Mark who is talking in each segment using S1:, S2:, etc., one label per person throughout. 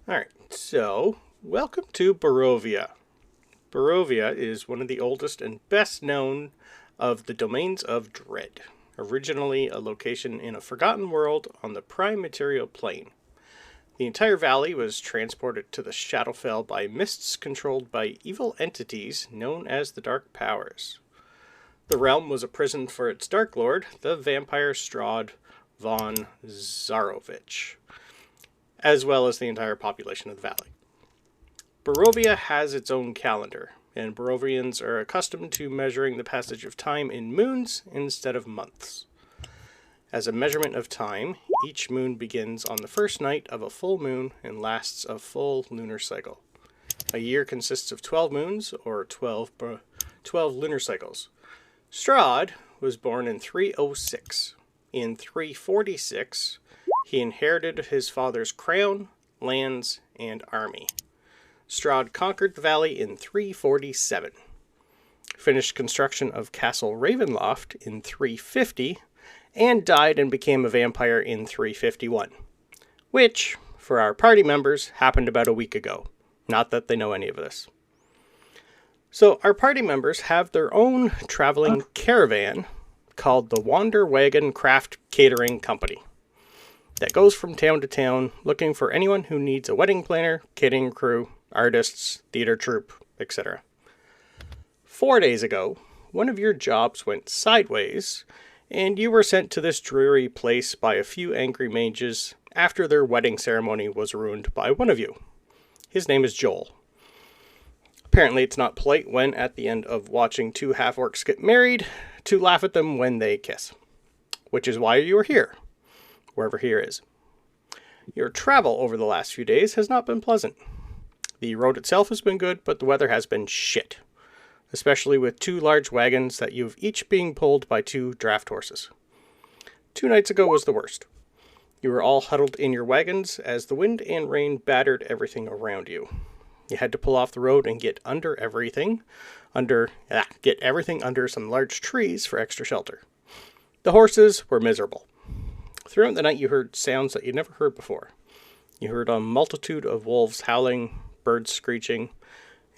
S1: Alright, so welcome to Barovia. Barovia is one of the oldest and best known of the domains of Dread, originally a location in a forgotten world on the prime material plane. The entire valley was transported to the Shadowfell by mists controlled by evil entities known as the Dark Powers. The realm was a prison for its Dark Lord, the vampire Strahd von Zarovich, as well as the entire population of the valley. Barovia has its own calendar, and Barovians are accustomed to measuring the passage of time in moons instead of months. As a measurement of time, each moon begins on the first night of a full moon and lasts a full lunar cycle. A year consists of 12 moons, or 12 lunar cycles. Strahd was born in 306. In 346, he inherited his father's crown, lands, and army. Strahd conquered the valley in 347, finished construction of Castle Ravenloft in 350, and died and became a vampire in 351, which, for our party members, happened about a week ago. Not that they know any of this. So our party members have their own traveling caravan called the Wander Wagon Craft Catering Company that goes from town to town looking for anyone who needs a wedding planner, catering crew, artists, theater troupe, etc. 4 days ago, one of your jobs went sideways, and you were sent to this dreary place by a few angry mages after their wedding ceremony was ruined by one of you. His name is Joel. Apparently it's not polite when, at the end of watching two half-orcs get married, to laugh at them when they kiss. Which is why you are here, wherever here is. Your travel over the last few days has not been pleasant. The road itself has been good, but the weather has been shit. Especially with two large wagons that you've each being pulled by two draft horses. 2 nights ago was the worst. You were all huddled in your wagons as the wind and rain battered everything around you. You had to pull off the road and get everything under some large trees for extra shelter. The horses were miserable. Throughout the night you heard sounds that you'd never heard before. You heard a multitude of wolves howling, birds screeching,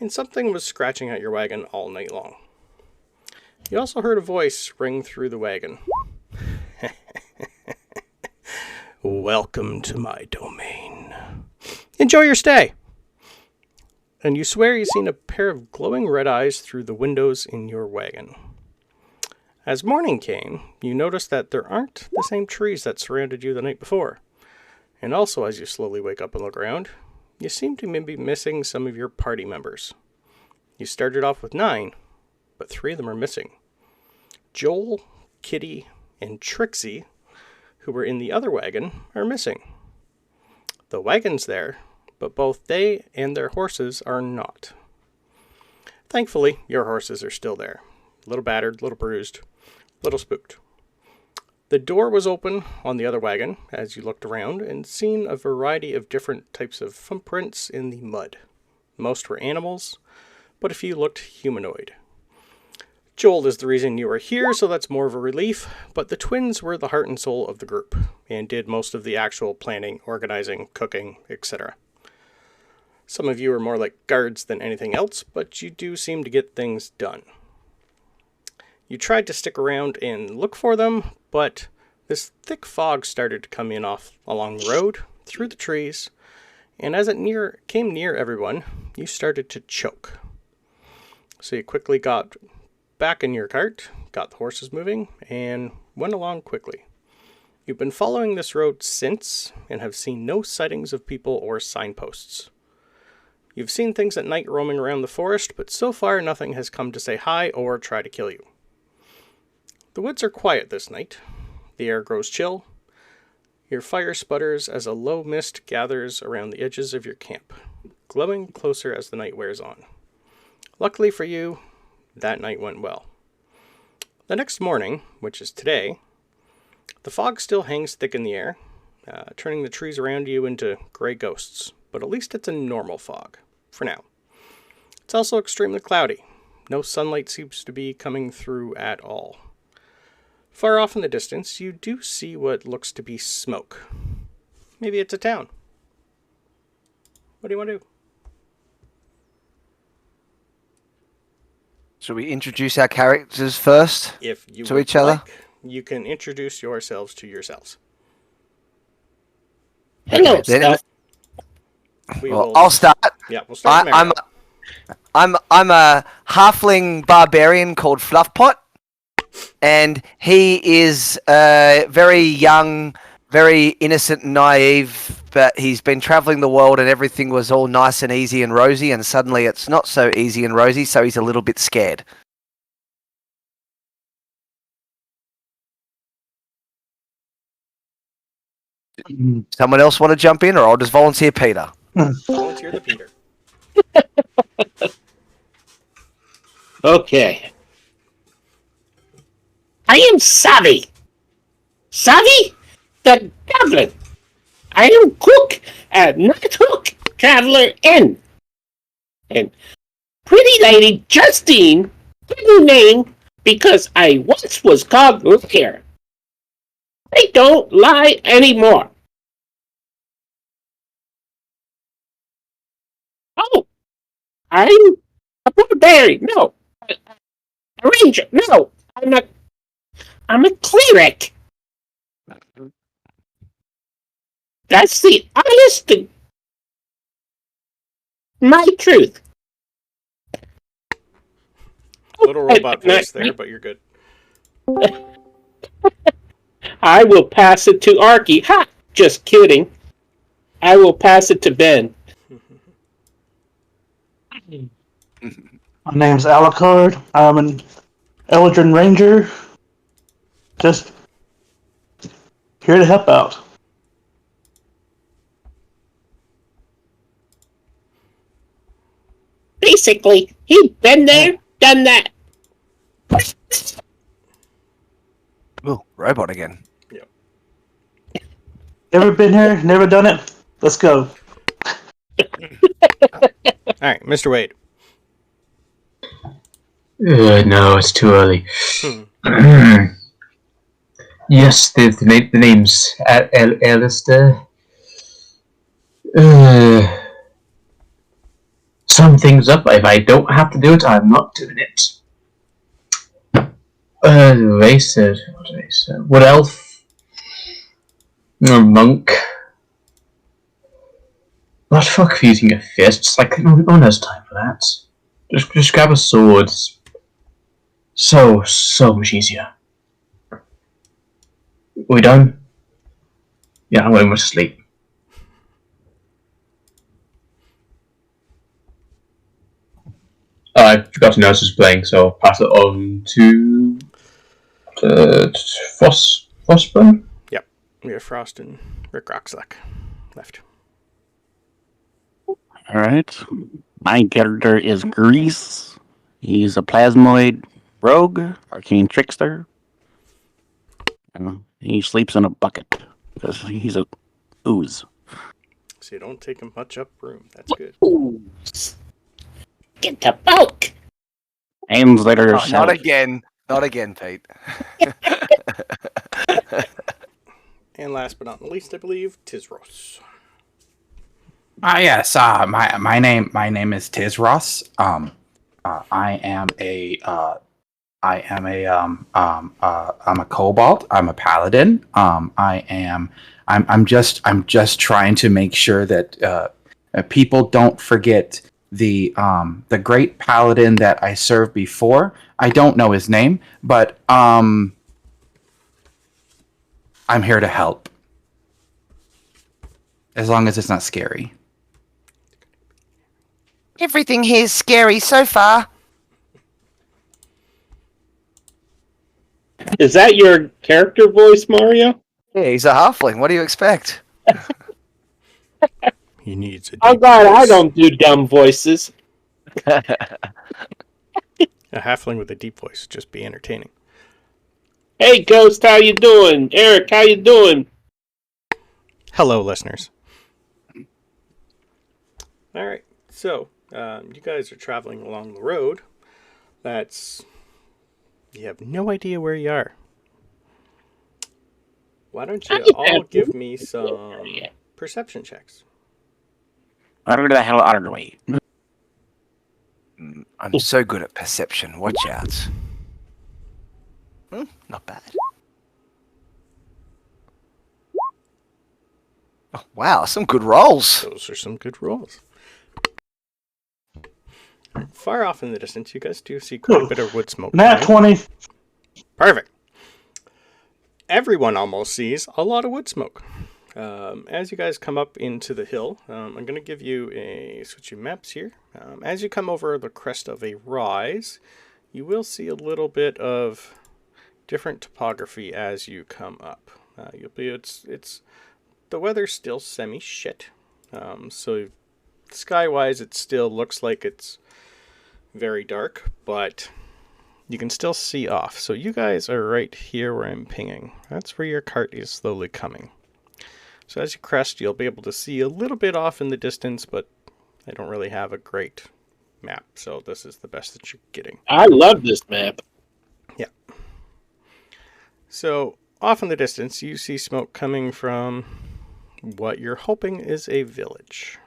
S1: and something was scratching at your wagon all night long. You also heard a voice ring through the wagon. Welcome to my domain. Enjoy your stay! And you swear you've seen a pair of glowing red eyes through the windows in your wagon. As morning came, you noticed that there aren't the same trees that surrounded you the night before. And also, as you slowly wake up and look around, you seem to be missing some of your party members. You started off with 9, but 3 of them are missing. Joel, Kitty, and Trixie, who were in the other wagon, are missing. The wagon's there, but both they and their horses are not. Thankfully, your horses are still there. A little battered, a little bruised, a little spooked. The door was open on the other wagon as you looked around and seen a variety of different types of footprints in the mud. Most were animals, but a few looked humanoid. Joel is the reason you are here, so that's more of a relief, but the twins were the heart and soul of the group and did most of the actual planning, organizing, cooking, etc. Some of you are more like guards than anything else, but you do seem to get things done. You tried to stick around and look for them, but this thick fog started to come in along the road, through the trees, and as it came near everyone, you started to choke. So you quickly got back in your cart, got the horses moving, and went along quickly. You've been following this road since, and have seen no sightings of people or signposts. You've seen things at night roaming around the forest, but so far nothing has come to say hi or try to kill you. The woods are quiet this night. The air grows chill. Your fire sputters as a low mist gathers around the edges of your camp, glowing closer as the night wears on. Luckily for you, that night went well. The next morning, which is today, the fog still hangs thick in the air, turning the trees around you into gray ghosts, but at least it's a normal fog, for now. It's also extremely cloudy. No sunlight seems to be coming through at all. Far off in the distance, you do see what looks to be smoke. Maybe it's a town. What do you want to do?
S2: Should we introduce our characters first
S1: If you
S2: to
S1: would
S2: each other?
S1: like, you can introduce yourselves to yourselves.
S3: Hello,
S2: then,
S3: Steph.
S2: I'll start.
S1: Yeah, we'll start with Mario.
S2: I'm a halfling barbarian called Fluffpot, and he is very young, very innocent and naive, but he's been traveling the world and everything was all nice and easy and rosy, and suddenly it's not so easy and rosy, so he's a little bit scared. Someone else want to jump in, or I'll just volunteer Peter?
S1: Volunteer the Peter.
S3: Okay. I am Savvy. Savvy, the Goblin. I am Cook at Night Hook Traveler Inn. And pretty lady Justine, new name because I once was called Liar. I don't lie anymore. Oh, I'm a barbarian. No, a ranger. No, I'm a cleric. That's the honest to my truth.
S1: Little robot voice there, but you're good.
S3: I will pass it to Arky. Ha! Just kidding. I will pass it to Ben.
S4: My name's Alucard. I'm an Eldrin Ranger. Just here to help out.
S3: Basically, he'd been there, done that.
S2: Ooh, robot again.
S1: Yep.
S4: Never been here, never done it. Let's go.
S1: Alright, Mr. Wade.
S5: No, it's too early. Yes, the name's Alistair. Sum things up. If I don't have to do it, I'm not doing it. Race. What race? Wood elf. Monk. What the fuck for using your fists? Like, no one has time for that. Just grab a sword. So much easier. We done? Yeah, I'm going to sleep. I forgot to notice who's playing, so I'll pass it on to Frostburn.
S1: Yep. We have Frost and Rick Rockslack left.
S6: Alright. My character is Grease. He's a plasmoid rogue, arcane trickster. And he sleeps in a bucket because he's a ooze.
S1: So you don't take him much up room. That's good.
S3: Ooh. Get the bulk.
S6: And later,
S2: Not again. Not again, Pete.
S1: And last but not least, I believe, Tizros.
S7: Yes. My name is Tizros. I'm a kobold. I'm a paladin. I'm just trying to make sure that people don't forget the great paladin that I served before. I don't know his name, but I'm here to help. As long as it's not scary.
S2: Everything here's scary so far.
S3: Is that your character voice, Mario?
S2: Yeah, he's a halfling. What do you expect?
S1: He needs a
S3: I'm
S1: deep
S3: glad I
S1: voice.
S3: don't do dumb voices.
S1: A halfling with a deep voice. Just be entertaining.
S3: Hey, Ghost, how you doing? Eric, how you doing?
S1: Hello, listeners. All right. So, you guys are traveling along the road. You have no idea where you are. Why don't you all give me some perception checks?
S6: Where the hell are we?
S2: I'm so good at perception. Watch out. Not bad. Oh, wow, some good rolls.
S1: Those are some good rolls. Far off in the distance, you guys do see quite a bit of wood smoke.
S4: Nat
S1: coming.
S4: 20.
S1: Perfect. Everyone almost sees a lot of wood smoke. As you guys come up into the hill, I'm going to give you switch maps here. As you come over the crest of a rise, you will see a little bit of different topography as you come up. It's the weather's still semi shit. So sky-wise, it still looks like it's very dark, but you can still see off. So you guys are right here where I'm pinging. That's where your cart is slowly coming. So as you crest, you'll be able to see a little bit off in the distance, but I don't really have a great map, so this is the best that you're getting.
S3: I love this map.
S1: Yeah. So off in the distance, you see smoke coming from what you're hoping is a village.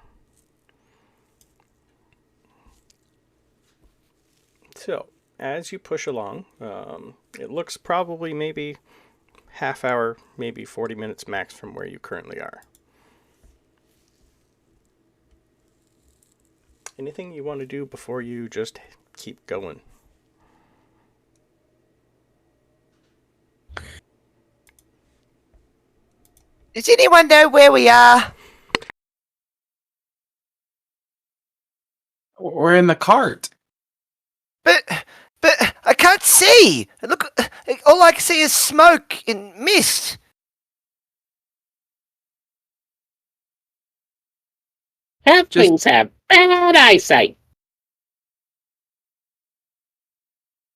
S1: So as you push along, it looks probably maybe half hour, maybe 40 minutes max from where you currently are. Anything you want to do before you just keep going?
S2: Does anyone know where we are?
S7: We're in the cart.
S2: But I can't see. Look, all I can see is smoke and mist.
S3: Halflings have bad eyesight.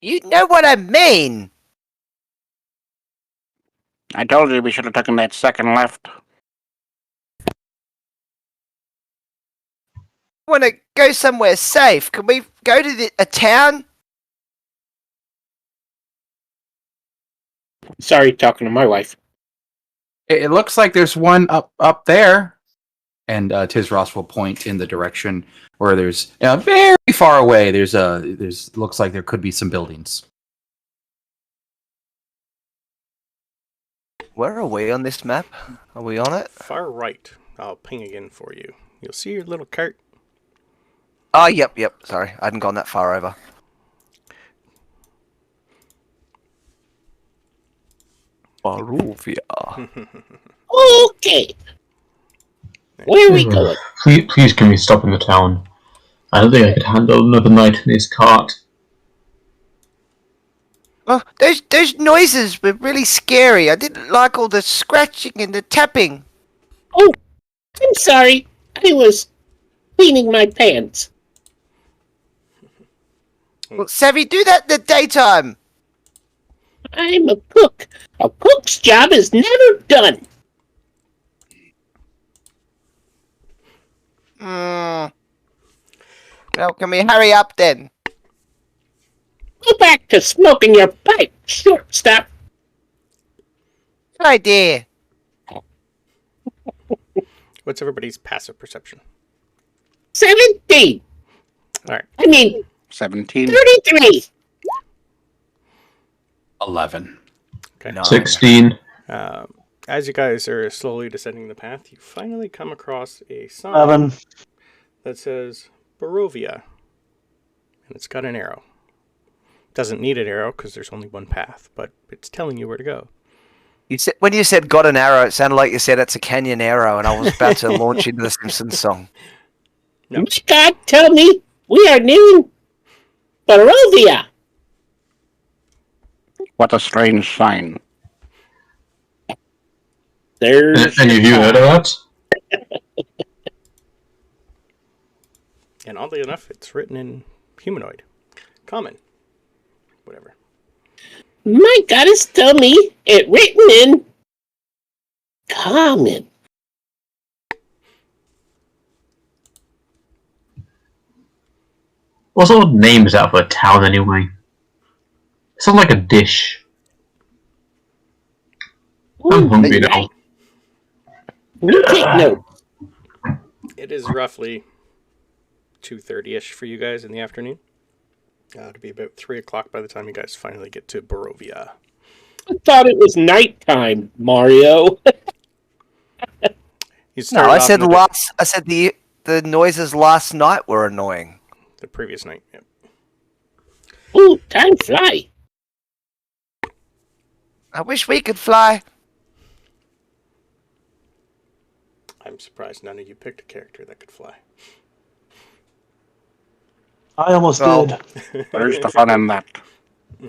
S2: You know what I mean.
S6: I told you we should have taken that second left.
S2: I want to go somewhere safe. Can we go to a town?
S3: Sorry, talking to my wife.
S7: It looks like there's one up there. And Tizros will point in the direction where there's very far away. There's looks like there could be some buildings.
S2: Where are we on this map? Are we on it?
S1: Far right. I'll ping again for you. You'll see your little cart.
S2: Oh, yep. Sorry, I hadn't gone that far over. Barovia.
S3: Okay. Where are we going?
S5: Please can we stop in the town? I don't think I could handle another night in this cart.
S2: Oh, those noises were really scary. I didn't like all the scratching and the tapping.
S3: Oh, I'm sorry. I was cleaning my pants.
S2: Well, Savvy, do that in the daytime.
S3: I'm a cook. A cook's job is never done.
S2: Well, can we hurry up then?
S3: Go back to smoking your pipe, shortstop.
S2: Good idea.
S1: What's everybody's passive perception?
S3: 17.
S1: All right.
S3: I mean,
S6: 17.
S3: 33.
S7: 11.
S1: Okay.
S5: 16.
S1: As you guys are slowly descending the path, you finally come across a sign
S4: 11.
S1: that says Barovia, and it's got an arrow. Doesn't need an arrow because there's only one path, but it's telling you where to go.
S2: When you said got an arrow, it sounded like you said it's a canyon arrow, and I was about to launch into the Simpsons song.
S1: No.
S3: My God, tell me we are nearing Barovia.
S6: What a strange sign.
S3: There's
S5: Any of you heard of that?
S1: And oddly enough, it's written in humanoid. Common. Whatever.
S3: My goddess tell me it written in common.
S5: What sort of name is that for a town anyway? It sounds like a dish. I'm hungry now.
S3: You take note.
S1: It is roughly 2:30ish for you guys in the afternoon. It'll be about 3 o'clock by the time you guys finally get to Barovia.
S3: I thought it was nighttime, Mario.
S1: You
S2: No,
S1: started
S2: I
S1: off
S2: said
S1: in the,
S2: last. I said the noises last night were annoying.
S1: the previous night. Yep.
S3: Ooh, time fly.
S2: I wish we could fly.
S1: I'm surprised none of you picked a character that could fly.
S4: I almost
S2: Well,
S4: did.
S6: Where's the fun in that?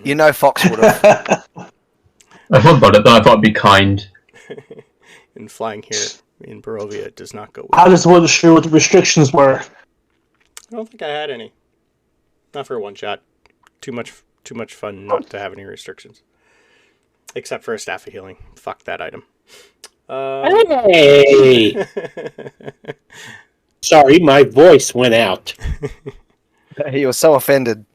S2: You know, Fox would have.
S5: I thought about it, but I thought it'd be kind.
S1: And flying here in Barovia does not go well.
S4: I just wasn't sure what the restrictions were.
S1: I don't think I had any. Not for a one shot. Too much fun not to have any restrictions. Except for a staff of healing. Fuck that item.
S3: Hey! Sorry, my voice went out.
S2: He was so offended.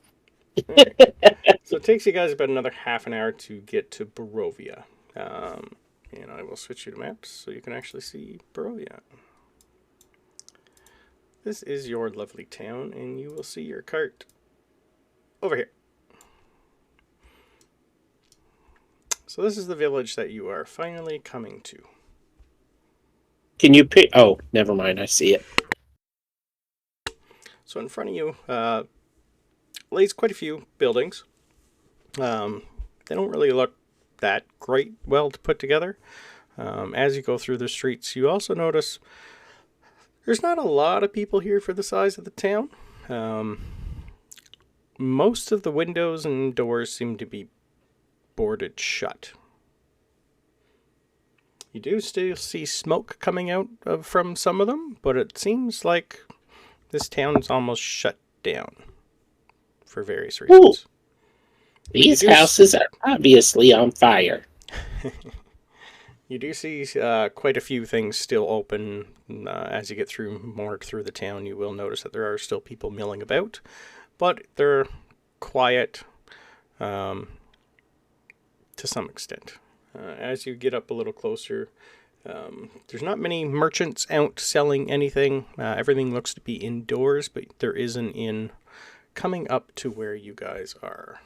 S1: So it takes you guys about another half an hour to get to Barovia. And I will switch you to maps so you can actually see Barovia. This is your lovely town, and you will see your cart over here. So this is the village that you are finally coming to.
S3: Can you pick? Oh, never mind. I see it.
S1: So in front of you lays quite a few buildings. They don't really look that great well to put together. As you go through the streets, you also notice there's not a lot of people here for the size of the town. Most of the windows and doors seem to be boarded shut. You do still see smoke coming out from some of them, but it seems like this town's almost shut down for various reasons.
S3: Ooh, these houses are obviously on fire.
S1: You do see quite a few things still open. As you get more through the town, you will notice that there are still people milling about, but they're quiet to some extent. As you get up a little closer, there's not many merchants out selling anything. Everything looks to be indoors, but there is an inn coming up to where you guys are.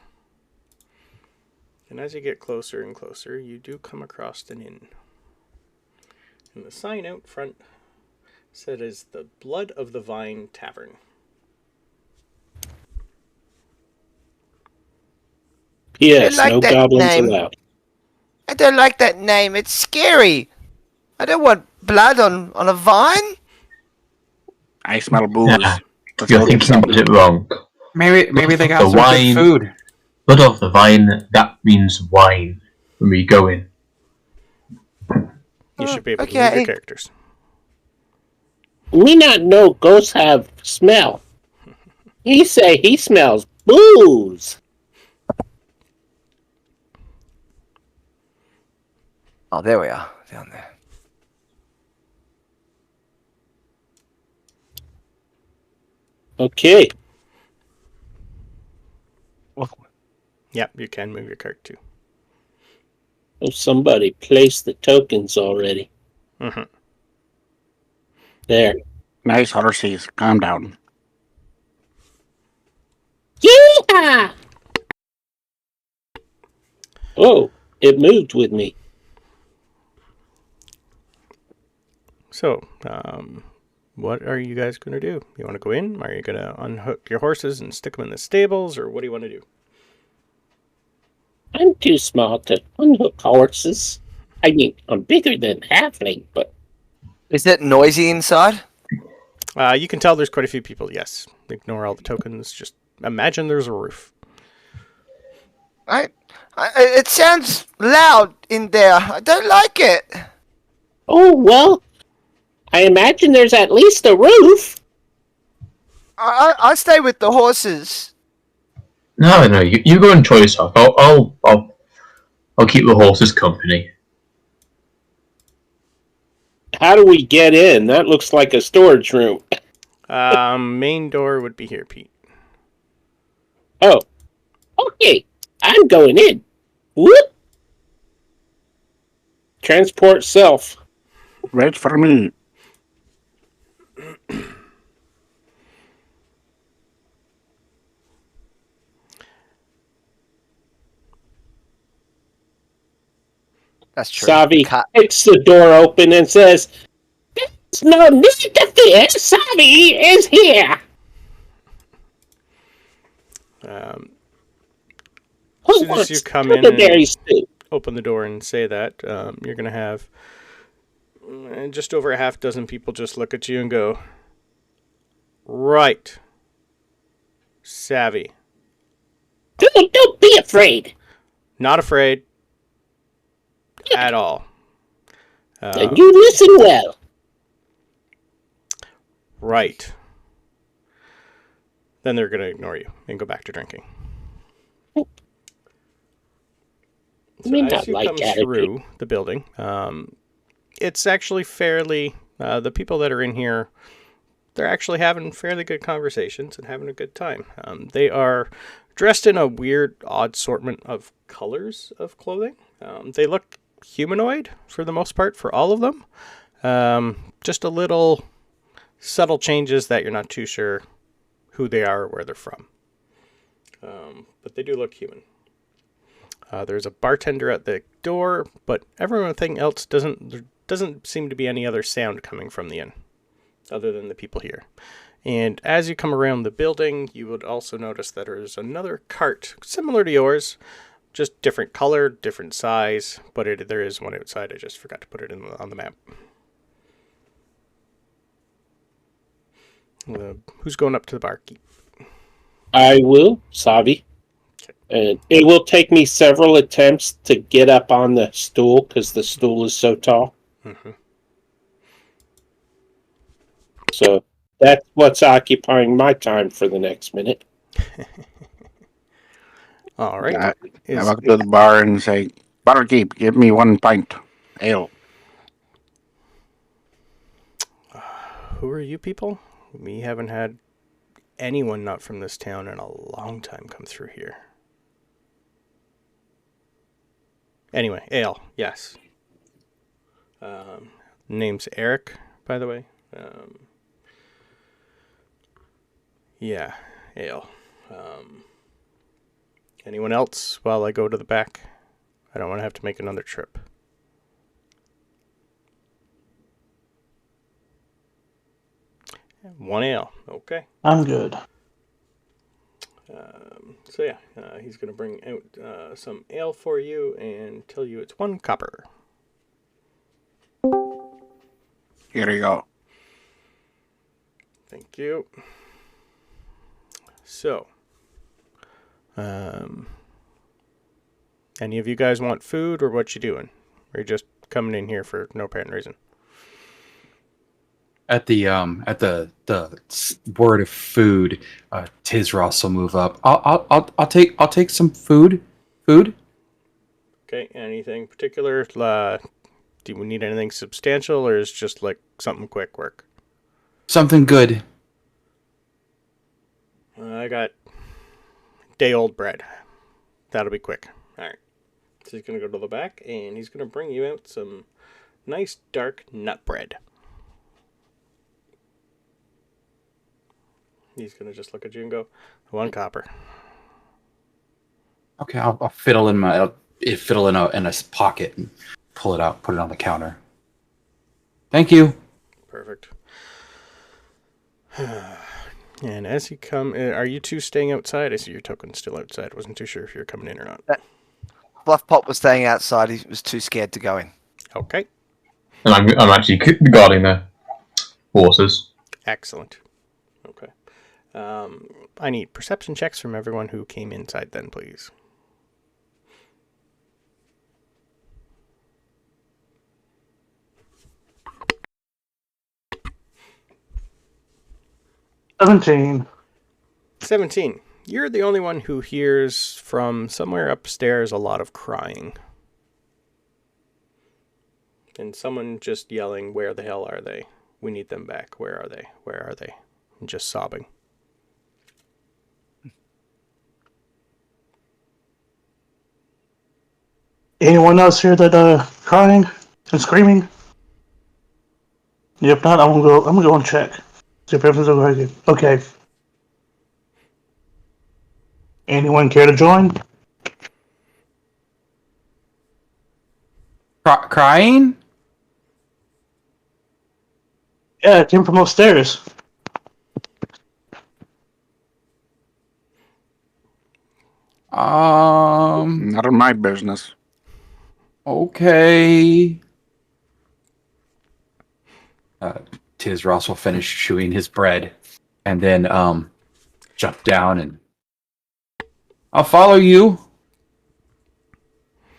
S1: And as you get closer and closer, you do come across an inn. And the sign out front said is the Blood of the Vine Tavern.
S3: Yes,
S2: I like
S3: no
S2: that
S3: goblins
S2: name.
S3: allowed.
S2: I don't like that name. It's scary. I don't want blood on a vine.
S6: I smell booze.
S5: Yeah,
S6: Let's
S5: you're
S6: go get
S5: thinking about it wrong.
S7: Maybe they got
S5: The
S7: some
S5: wine.
S7: good food.
S5: Blood of the vine, that means wine when we go in.
S1: You should be able to move
S2: okay.
S1: your characters.
S3: We not know ghosts have smell. He say he smells booze.
S2: Oh, there we are, down there.
S3: Okay.
S1: Yep, you can move your cart too.
S3: Oh, somebody placed the tokens already.
S1: Mm-hmm.
S3: There.
S6: Nice horses. Calm down.
S3: Yeah! Oh, it moved with me.
S1: So, what are you guys going to do? You want to go in? Are you going to unhook your horses and stick them in the stables, or what do you want to do?
S3: I'm too small to unhook horses. I mean, I'm bigger than halfling, but
S2: Is it noisy inside?
S1: You can tell there's quite a few people, yes. Ignore all the tokens. Just imagine there's a roof.
S2: It sounds loud in there. I don't like it.
S3: oh well. I imagine there's at least a roof.
S2: I stay with the horses.
S5: No, you go and enjoy yourself. I'll keep the horses company.
S3: How do we get in? That looks like a storage room.
S1: Main door would be here, Pete.
S3: Oh, okay. I'm going in. Whoop. Transport self.
S6: Wait for me.
S2: That's true.
S3: Savi
S2: Cut.
S3: kicks the door open and says, "There's no need to fear. Savi is here."
S1: As soon as you come in and open the door and say that, you're going to have just over a half dozen people just look at you and go, "Right. Savvy.
S3: Don't be afraid.
S1: Not afraid. At all.
S3: And you listen well."
S1: Right. Then they're going to ignore you and go back to drinking. So as you come through the building, it's actually fairly, the people that are in here, they're actually having fairly good conversations and having a good time. They are dressed in a weird, odd assortment of colors of clothing. They look humanoid for the most part for all of them. Just a little subtle changes that you're not too sure who they are or where they're from. But they do look human. There's a bartender at the door, but everything else doesn't seem to be any other sound coming from the inn, other than the people here. And as you come around the building, you would also notice that there's another cart, similar to yours, just different color, different size, but there is one outside. I just forgot to put it on the map. Who's going up to the barkeep?
S3: I will, Savi. And it will take me several attempts to get up on the stool because the stool is so tall.
S1: Mm-hmm.
S3: So that's what's occupying my time for the next minute.
S1: All right.
S6: I walk to the bar and say, "Barkeep, give me 1 pint ale."
S1: Who are you people? We haven't had anyone not from this town in a long time come through here. Anyway, ale, yes. Name's Eric, by the way. Yeah, ale. Anyone else while I go to the back? I don't want to have to make another trip. One ale, okay.
S4: I'm good.
S1: So yeah, he's going to bring out some ale for you and tell you it's 1 copper.
S6: Here you go.
S1: Thank you. So, any of you guys want food, or what you doing? Or you just coming in here for no apparent reason?
S7: At the word of food, Tizros will move up. I'll take some food. Food.
S1: Okay. Anything particular? Do we need anything substantial, or is just like something quick work?
S7: Something good.
S1: I got day-old bread. That'll be quick. All right. So he's gonna go to the back, and he's gonna bring you out some nice dark nut bread. He's gonna just look at you and go, 1 copper.
S7: Okay, I'll fiddle in a pocket and pull it out, put it on the counter. Thank you.
S1: Perfect. And as you come, are you two staying outside? I see your token's still outside. Wasn't too sure if you're coming in or not.
S2: Fluffpop was staying outside. He was too scared to go in.
S1: Okay.
S5: And I'm actually guarding the horses.
S1: Excellent. Okay. I need perception checks from everyone who came inside then, please.
S4: $17.
S1: 17. You're the only one who hears from somewhere upstairs a lot of crying. And someone just yelling, "Where the hell are they? We need them back. Where are they? Where are they?" And just sobbing.
S4: Anyone else here that crying and screaming? If not, I'm gonna go and check. See if everything's okay. Okay. Anyone care to join?
S7: Crying?
S4: Yeah, it came from upstairs.
S6: Not in my business.
S7: Okay. Tiz Ross will finish chewing his bread and then jump down and I'll follow you.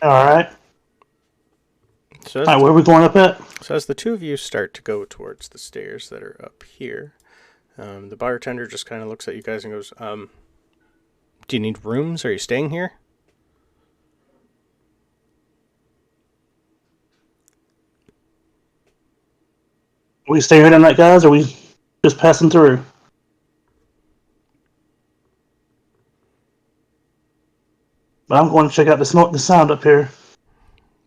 S4: Alright.
S1: So
S4: Alright, where are we going up at?
S1: So as the two of you start to go towards the stairs that are up here, the bartender just kind of looks at you guys and goes, do you need rooms? Are you staying here?
S4: Are we staying here tonight, guys, or are we just passing through? But I'm going to check out the sound up here.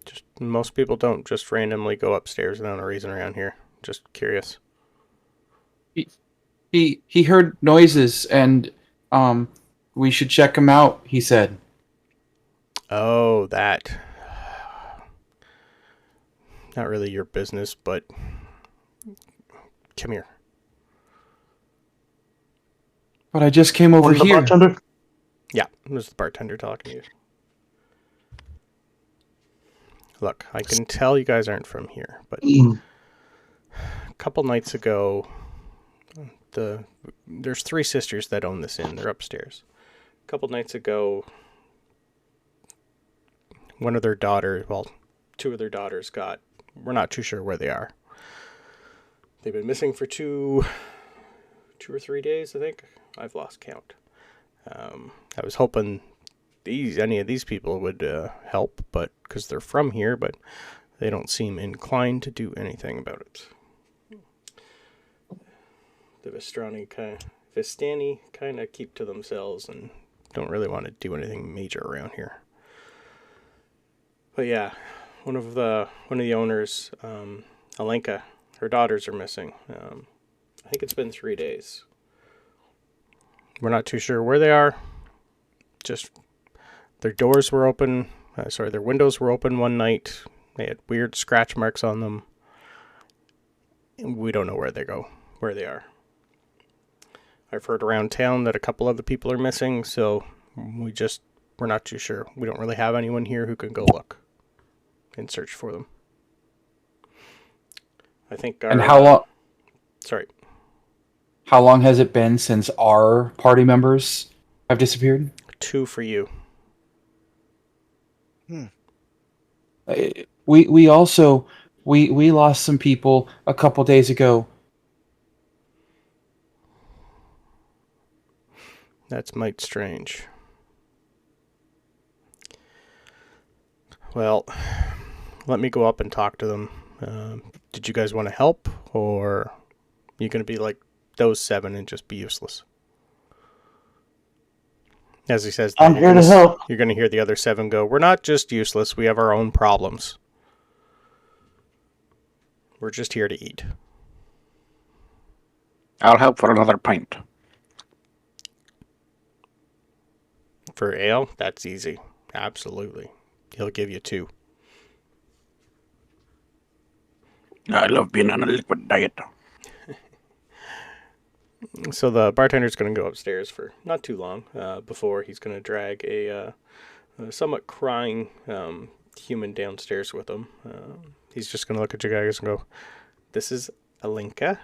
S1: Just most people don't just randomly go upstairs without a reason around here. Just curious.
S7: He heard noises and we should check him out, he said.
S1: Oh, that. Not really your business, but come here.
S7: But I just came over
S4: Where's the
S7: here.
S4: bartender?
S1: Yeah, this is the bartender talking to you. Look, I can tell you guys aren't from here, but a couple nights ago, there's 3 sisters that own this inn. They're upstairs. A couple nights ago, one of their daughters, well, 2 of their daughters we're not too sure where they are. They've been missing for 2 or 3 days, I think. I've lost count. I was hoping any of these people would help, but because they're from here, but they don't seem inclined to do anything about it. The Vistani kind of keep to themselves and don't really want to do anything major around here. But yeah, one of the owners, Alenka, her daughters are missing. I think it's been 3 days. We're not too sure where they are. Just their doors were open. Their windows were open one night. They had weird scratch marks on them. We don't know where they are. I've heard around town that a couple other people are missing, so we're not too sure. We don't really have anyone here who can go look and search for them. I think
S7: And how long?
S1: Sorry.
S7: How long has it been since our party members have disappeared?
S1: 2 for you.
S7: We also we lost some people a couple days ago.
S1: That's might strange. Well, let me go up and talk to them. Did you guys want to help, or are you going to be like those 7 and just be useless? As he says,
S4: I'm here to help.
S1: You're going to hear the other 7 go, we're not just useless, we have our own problems. We're just here to eat.
S6: I'll help for another pint.
S1: For ale, that's easy. Absolutely. He'll give you 2.
S6: I love being on a liquid diet.
S1: So the bartender's going to go upstairs for not too long before he's going to drag a somewhat crying human downstairs with him. He's just going to look at you guys and go, this is Alenka.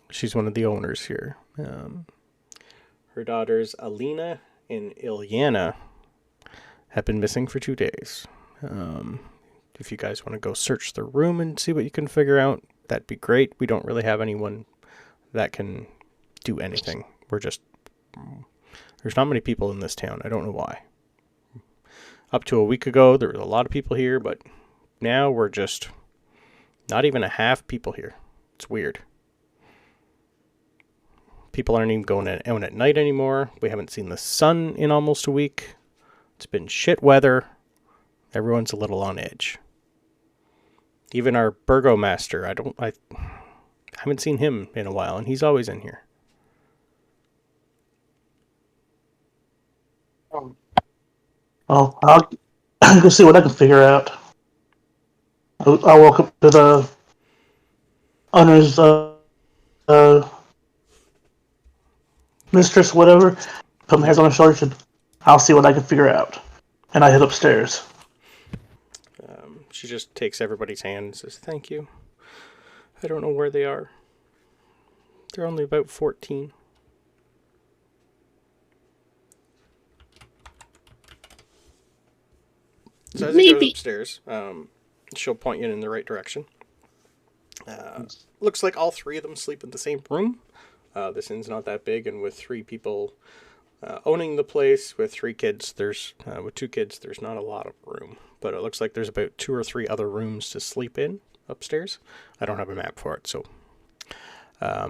S1: She's one of the owners here. Her daughters, Alina and Ilyana, have been missing for 2 days. If you guys want to go search the room and see what you can figure out, that'd be great. We don't really have anyone that can do anything. There's not many people in this town. I don't know why. Up to a week ago, there was a lot of people here, but now we're just not even a half people here. It's weird. People aren't even going out at night anymore. We haven't seen the sun in almost a week. It's been shit weather. Everyone's a little on edge. Even our burgomaster, I haven't seen him in a while, and he's always in here.
S4: Well, I'll go see what I can figure out. I walk up to the owner's uh, mistress, whatever. Put my hands on her shoulders, and I'll see what I can figure out. And I head upstairs.
S1: She just takes everybody's hand and says, "Thank you. I don't know where they are. They're only about 14. So as he goes upstairs, she'll point you in the right direction. Looks like all three of them sleep in the same room. This inn's not that big, and with three people owning the place, with three kids, with two kids, there's not a lot of room. But it looks like there's about 2 or 3 other rooms to sleep in upstairs. I don't have a map for it, so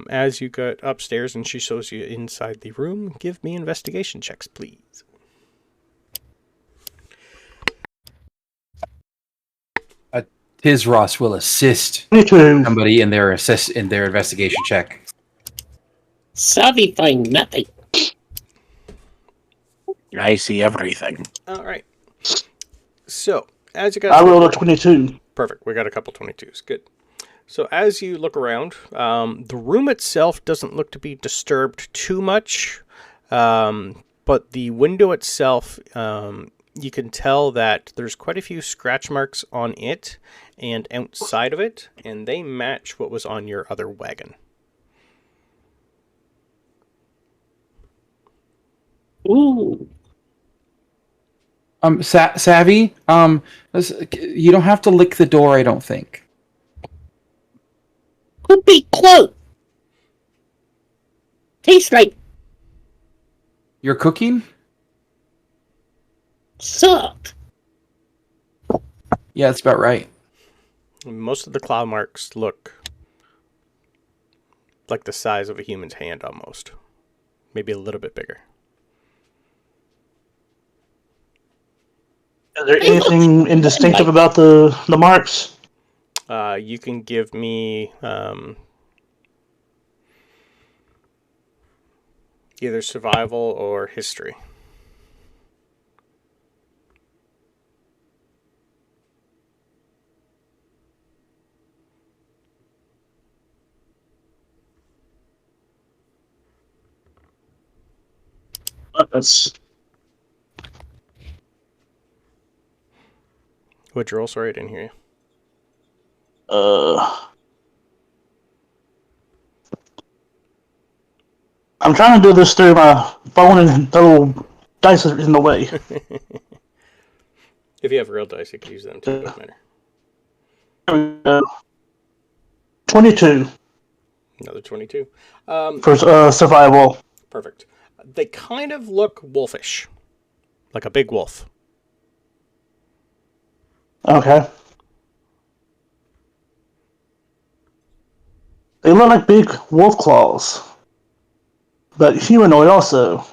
S1: as you get upstairs and she shows you inside the room, give me investigation checks, please.
S7: Ross will assist
S4: 22.
S7: somebody in their investigation check.
S3: Savvy find nothing.
S6: I see everything.
S1: All right. So, as you guys...
S4: I rolled a 22.
S1: Perfect. We got a couple 22s. Good. So, as you look around, the room itself doesn't look to be disturbed too much, but the window itself, you can tell that there's quite a few scratch marks on it and outside of it, and they match what was on your other wagon.
S3: Ooh.
S7: Savvy, you don't have to lick the door, I don't think.
S3: Could be close. Tastes like
S7: You're cooking?
S3: sucked.
S7: Yeah, that's about right.
S1: Most of the claw marks look like the size of a human's hand almost. Maybe a little bit bigger.
S4: Is there anything indistinctive about the marks?
S1: You can give me either survival or history.
S4: That's
S1: What'd you roll? Sorry, I didn't hear you.
S4: I'm trying to do this through my phone, and the little dice is in the way.
S1: If you have real dice, you can use them too. Doesn't matter.
S4: There we go. 22
S1: Another 22.
S4: for survival.
S1: Perfect. They kind of look wolfish, like a big wolf.
S4: Okay. They look like big wolf claws, but humanoid also.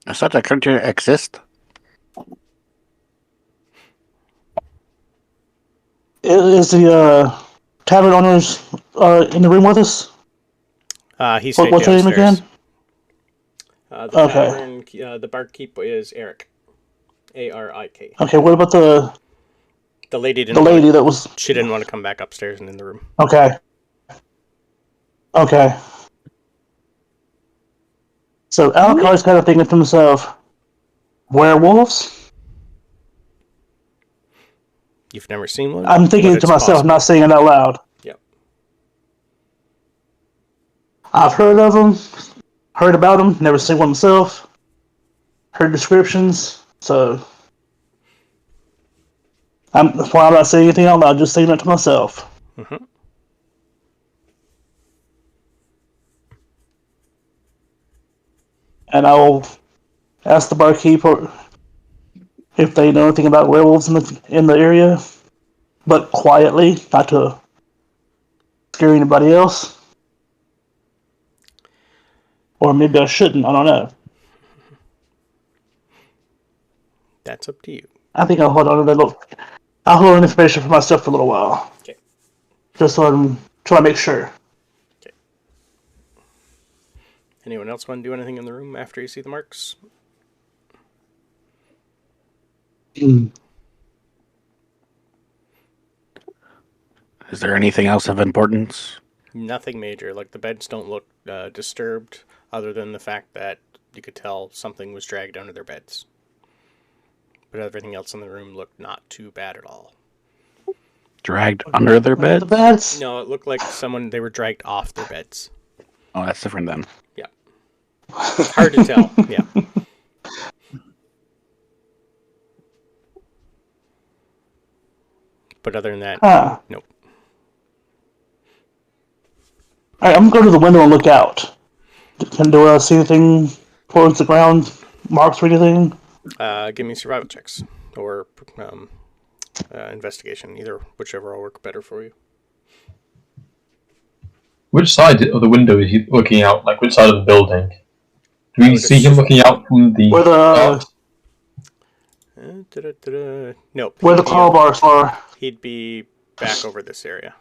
S6: Does such a creature exist?
S4: Is the tavern owners in the room with us?
S1: He stayed
S4: What's your name
S1: downstairs.
S4: again?
S1: The
S4: Okay.
S1: tavern, the barkeep is Eric. A-R-I-K.
S4: Okay, what about the
S1: lady didn't.
S4: the lady that was?
S1: She didn't want to come back upstairs and in the room.
S4: Okay. Okay. So Alucard's kind of thinking to himself, werewolves?
S1: You've never seen one?
S4: I'm thinking
S1: But
S4: to
S1: it's
S4: myself,
S1: possible.
S4: not saying it out loud.
S1: Yep.
S4: I've heard of them, heard about them, never seen one myself. Heard descriptions, so that's why I'm not saying anything out loud, just saying it to myself.
S1: Mm-hmm.
S4: And I'll ask the barkeep if they know anything about werewolves in the area, but quietly, not to scare anybody else. Or maybe I shouldn't. I don't know.
S1: That's up to you.
S4: I think I'll hold on to that little. I'll hold on information for myself for a little while.
S1: Okay.
S4: Just so I'm trying to make sure.
S1: Anyone else want to do anything in the room after you see the marks?
S4: Mm.
S6: Is there anything else of importance?
S1: Nothing major. Like the beds don't look disturbed, other than the fact that you could tell something was dragged under their beds. But everything else in the room looked not too bad at all.
S6: Dragged under their
S4: The
S6: bed?
S4: beds.
S1: No, it looked like they were dragged off their beds.
S6: Oh, that's different then.
S1: Yeah. Hard to tell. Yeah. But other than that,
S4: Huh.
S1: nope.
S4: All right, I'm gonna go to the window and look out. Do I see anything towards the ground? Marks or anything?
S1: Give me survival checks or investigation, whichever will work better for you.
S5: Which side of the window is he looking out? Like, which side of the building? Do we
S1: would
S5: see him looking out from the...
S4: Where the
S1: Nope.
S4: where the claw bars are?
S1: He'd be back over this area.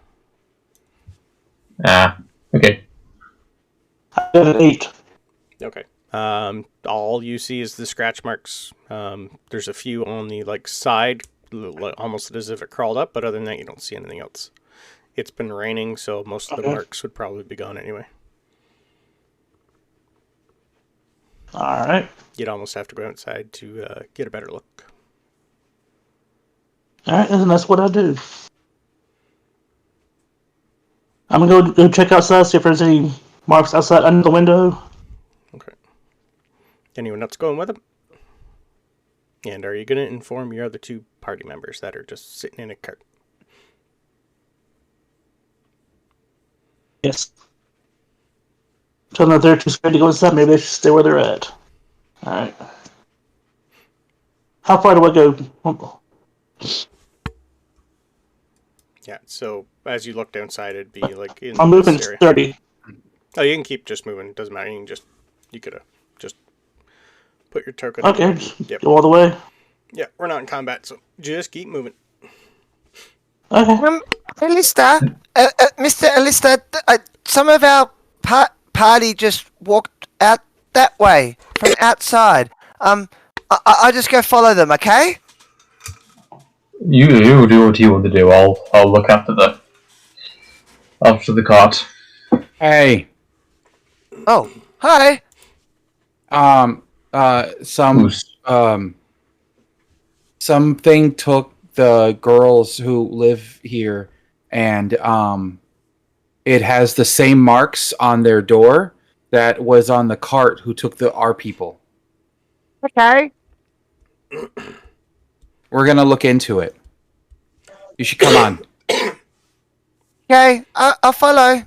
S5: Okay.
S4: I got an 8.
S1: Okay. All you see is the scratch marks. There's a few on the side, almost as if it crawled up, but other than that, you don't see anything else. It's been raining, so most of the marks would probably be gone anyway.
S4: All right.
S1: You'd almost have to go outside to get a better look.
S4: All right, and that's what I do. I'm gonna go check outside, see if there's any marks outside under the window.
S1: Okay. Anyone else going with him? And are you going to inform your other 2 party members that are just sitting in a cart?
S4: Yes. Tell them that they're too scared to go inside. Maybe they should stay where they're at. All right. How far do I go?
S1: Yeah, so as you looked outside, it'd be like in
S4: I'm moving
S1: this area.
S4: 30.
S1: Oh, you can keep just moving. It doesn't matter. You could have just put your token.
S4: Okay,
S1: Yep.
S4: go all the way.
S1: Yeah, we're not in combat, so just keep moving.
S4: Okay.
S2: Alista, Mr. Alista, some of our party just walked out that way from outside. I'll just go follow them, okay?
S5: You do what you want to do. I'll look after the cart.
S7: Hey.
S2: Oh, hi.
S7: Something took the girls who live here, and it has the same marks on their door that was on the cart who took our people.
S2: Okay.
S7: We're gonna look into it. You should come on.
S2: Okay, I'll follow.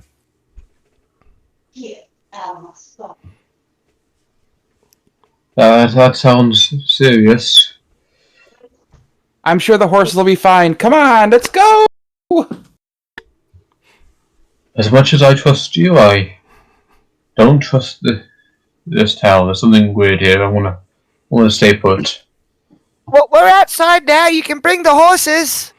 S5: That sounds serious.
S7: I'm sure the horses will be fine. Come on, let's go!
S5: As much as I trust you, I don't trust this town. There's something weird here. I wanna stay put.
S2: Well, we're outside now. You can bring the horses.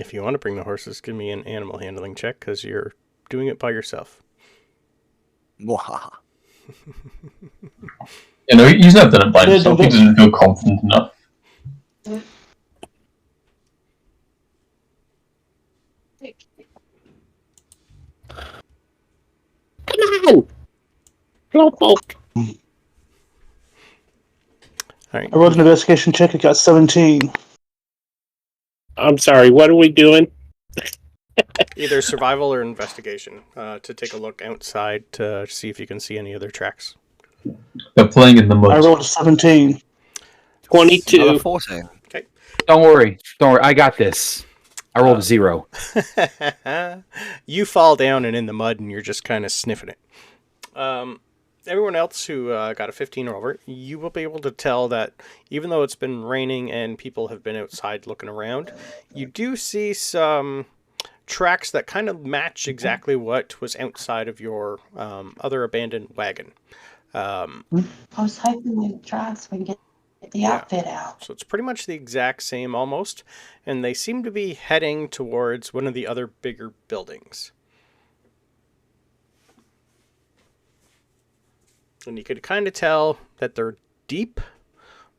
S1: If you want to bring the horses, give me an animal handling check, because you're doing it by yourself.
S5: You know, he's not done it by himself. He doesn't feel confident enough.
S3: Come on! Slowpoke.
S1: All right.
S4: I rolled an investigation check. I got 17.
S3: I'm sorry, what are we doing?
S1: Either survival or investigation to take a look outside to see if you can see any other tracks.
S5: They're playing in the mud.
S4: I rolled a 17.
S3: 22.
S2: 14.
S1: Okay.
S7: Don't worry. I got this. I rolled a 0.
S1: You fall down and in the mud, and you're just kind of sniffing it. Everyone else who got a 15 or over, you will be able to tell that even though it's been raining and people have been outside looking around, you do see some tracks that kind of match exactly what was outside of your other abandoned wagon.
S8: I was hoping we'd try so we can get the outfit out.
S1: So it's pretty much the exact same almost, and they seem to be heading towards one of the other bigger buildings. And you could kind of tell that they're deep,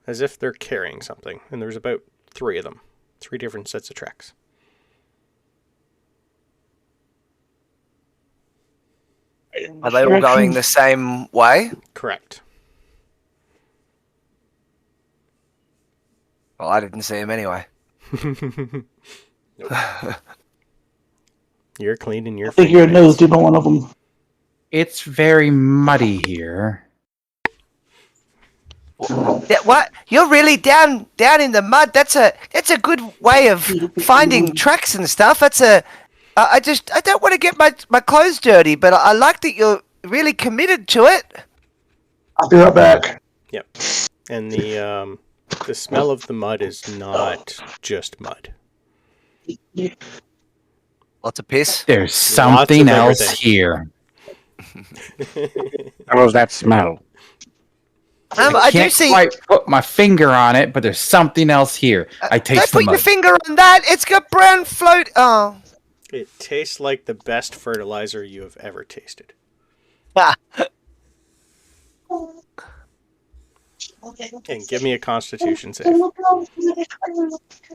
S1: as if they're carrying something. And there's about 3 of them. 3 different sets of tracks.
S2: Are they all going the same way?
S1: Correct.
S2: Well, I didn't see them anyway.
S1: Nope. You're cleaning your
S4: I think your
S1: fingernails.
S4: nose did one of them.
S7: It's very muddy here.
S2: Yeah, what? You're really down in the mud. That's a good way of finding tracks and stuff. I don't want to get my clothes dirty, but I like that you're really committed to it.
S4: I'll be right back.
S1: Yep. And the smell of the mud is not just mud.
S2: Lots of piss.
S7: There's something
S1: of
S7: else
S1: everything.
S7: here.
S6: How was that smell?
S2: I do
S7: Can't
S2: see.
S7: quite put my finger on it, but there's something else here. I
S2: Don't
S7: taste the
S2: put your
S7: mud.
S2: finger on that. It's got brown float. Oh.
S1: It tastes like the best fertilizer you have ever tasted. And give me a Constitution save.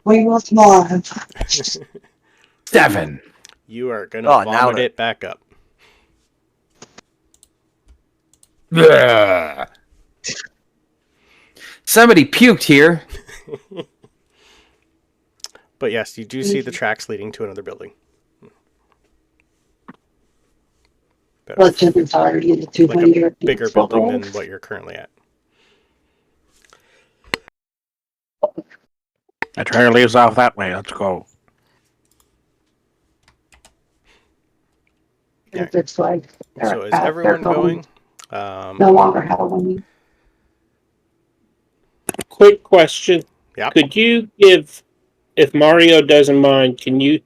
S8: We want more.
S7: 7.
S1: You are gonna
S2: Oh, now
S1: vomit
S2: that-
S1: it back up.
S7: Ugh. Somebody puked here.
S1: But yes, you do see the tracks leading to another building. About
S8: Well, it's already the
S1: like a
S8: 200.
S1: bigger building than what you're currently at.
S6: The trail leads off that way. Let's go.
S8: It's like
S1: So is everyone going?
S8: No longer Halloween.
S3: Quick question.
S1: Yeah.
S3: Could you give, if Mario doesn't mind, can you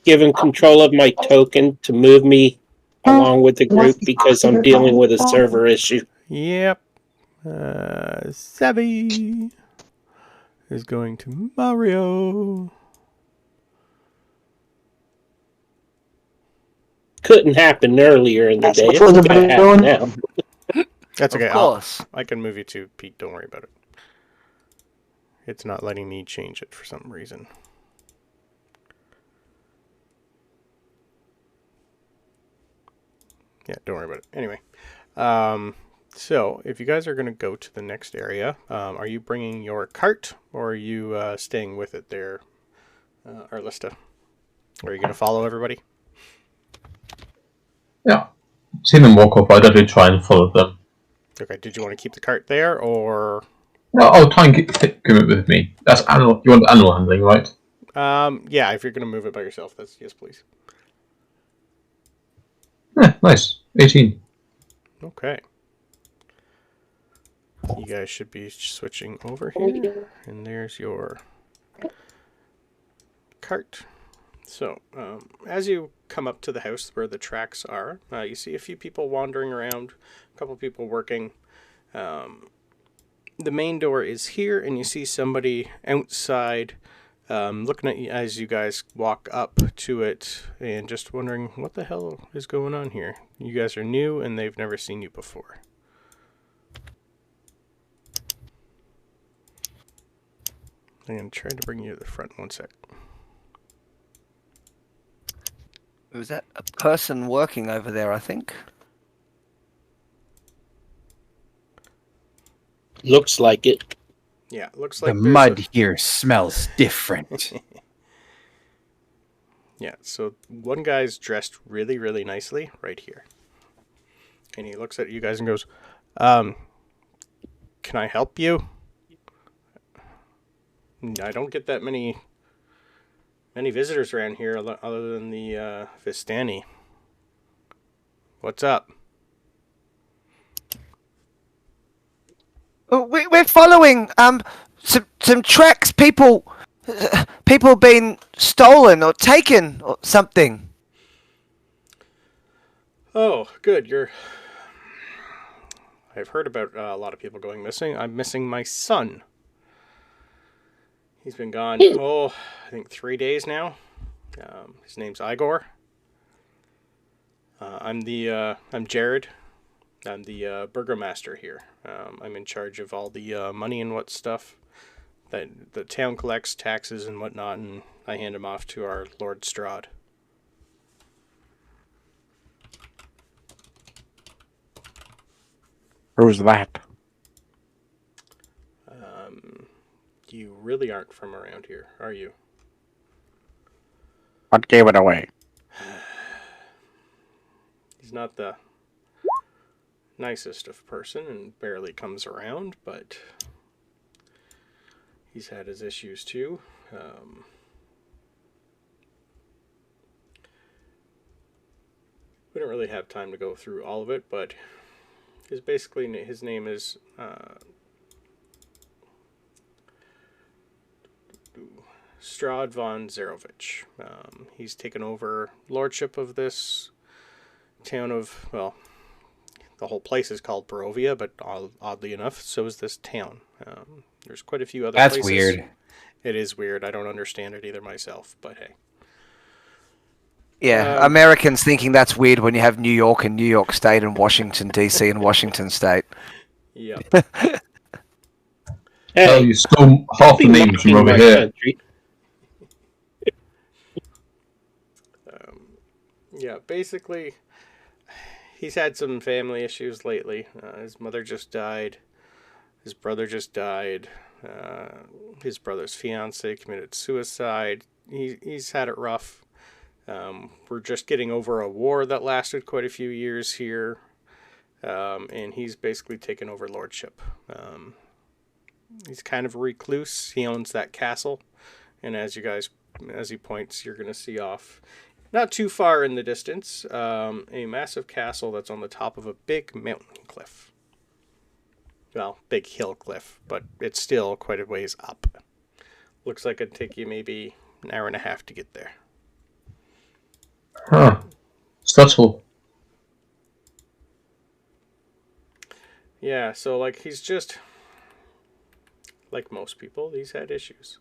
S3: give him control of my token to move me along with the group because I'm dealing with a server issue?
S1: Yep. Savvy is going to Mario.
S3: Couldn't happen earlier in the day. It's
S4: What's
S3: gonna
S4: everybody
S3: happen
S4: doing?
S3: now.
S1: That's okay.
S2: Of course.
S1: I can move you to Pete. Don't worry about it. It's not letting me change it for some reason. Yeah, don't worry about it. Anyway, so if you guys are going to go to the next area, are you bringing your cart or are you staying with it there, Arlista? Or are you going to follow everybody?
S5: Yeah. Seen them walk off, I'd definitely try and follow them.
S1: Okay, did you want to keep the cart there or...
S5: Well, I'll try and keep it with me. That's animal. You want animal handling, right?
S1: Yeah, if you're going to move it by yourself, that's yes, please.
S5: Yeah, nice. 18.
S1: Okay. You guys should be switching over here. And there's your cart. So, as you come up to the house where the tracks are, you see a few people wandering around, a couple people working. The main door is here, and you see somebody outside looking at you as you guys walk up to it and just wondering what the hell is going on here. You guys are new, and they've never seen you before. I'm going to try to bring you to the front one sec.
S2: Was that a person working over there, I think?
S3: Looks like it.
S1: Yeah, it looks
S7: The
S1: like there's
S7: mud here smells different.
S1: Yeah, so one guy's dressed really, really nicely right here. And he looks at you guys and goes, can I help you? I don't get that many visitors around here other than the Vistani. What's up?
S2: We're following some tracks. People been stolen or taken or something.
S1: Oh, good. I've heard about a lot of people going missing. I'm missing my son. He's been gone, I think 3 days now. His name's Igor. I'm Jared. I'm the burgomaster here. I'm in charge of all the money and what stuff that the town collects, taxes and whatnot, and I hand them off to our Lord Strahd.
S6: Who's that?
S1: You really aren't from around here, are you?
S6: What gave it away?
S1: He's not the nicest of person and barely comes around, but he's had his issues too. We don't really have time to go through all of it, but his name is Strahd von Zarovich. He's taken over lordship of this town of, well, the whole place is called Barovia, but oddly enough, so is this town. There's quite a few other
S7: That's
S1: places.
S7: weird.
S1: It is weird. I don't understand it either myself, but hey.
S2: Yeah, Americans thinking that's weird when you have New York and New York State and Washington D.C. and Washington State.
S1: Yeah.
S5: Hell, you stole half the names from over here.
S3: Country.
S1: Yeah, basically, he's had some family issues lately. His mother just died. His brother just died. His brother's fiance committed suicide. He's had it rough. We're just getting over a war that lasted quite a few years here. And he's basically taken over lordship. He's kind of a recluse. He owns that castle. And as he points, you're going to see off, not too far in the distance, a massive castle that's on the top of a big mountain cliff. Well, big hill cliff, but it's still quite a ways up. Looks like it'd take you maybe an hour and a half to get there.
S5: Huh. Stressful.
S1: Yeah, so like he's just like most people, he's had issues.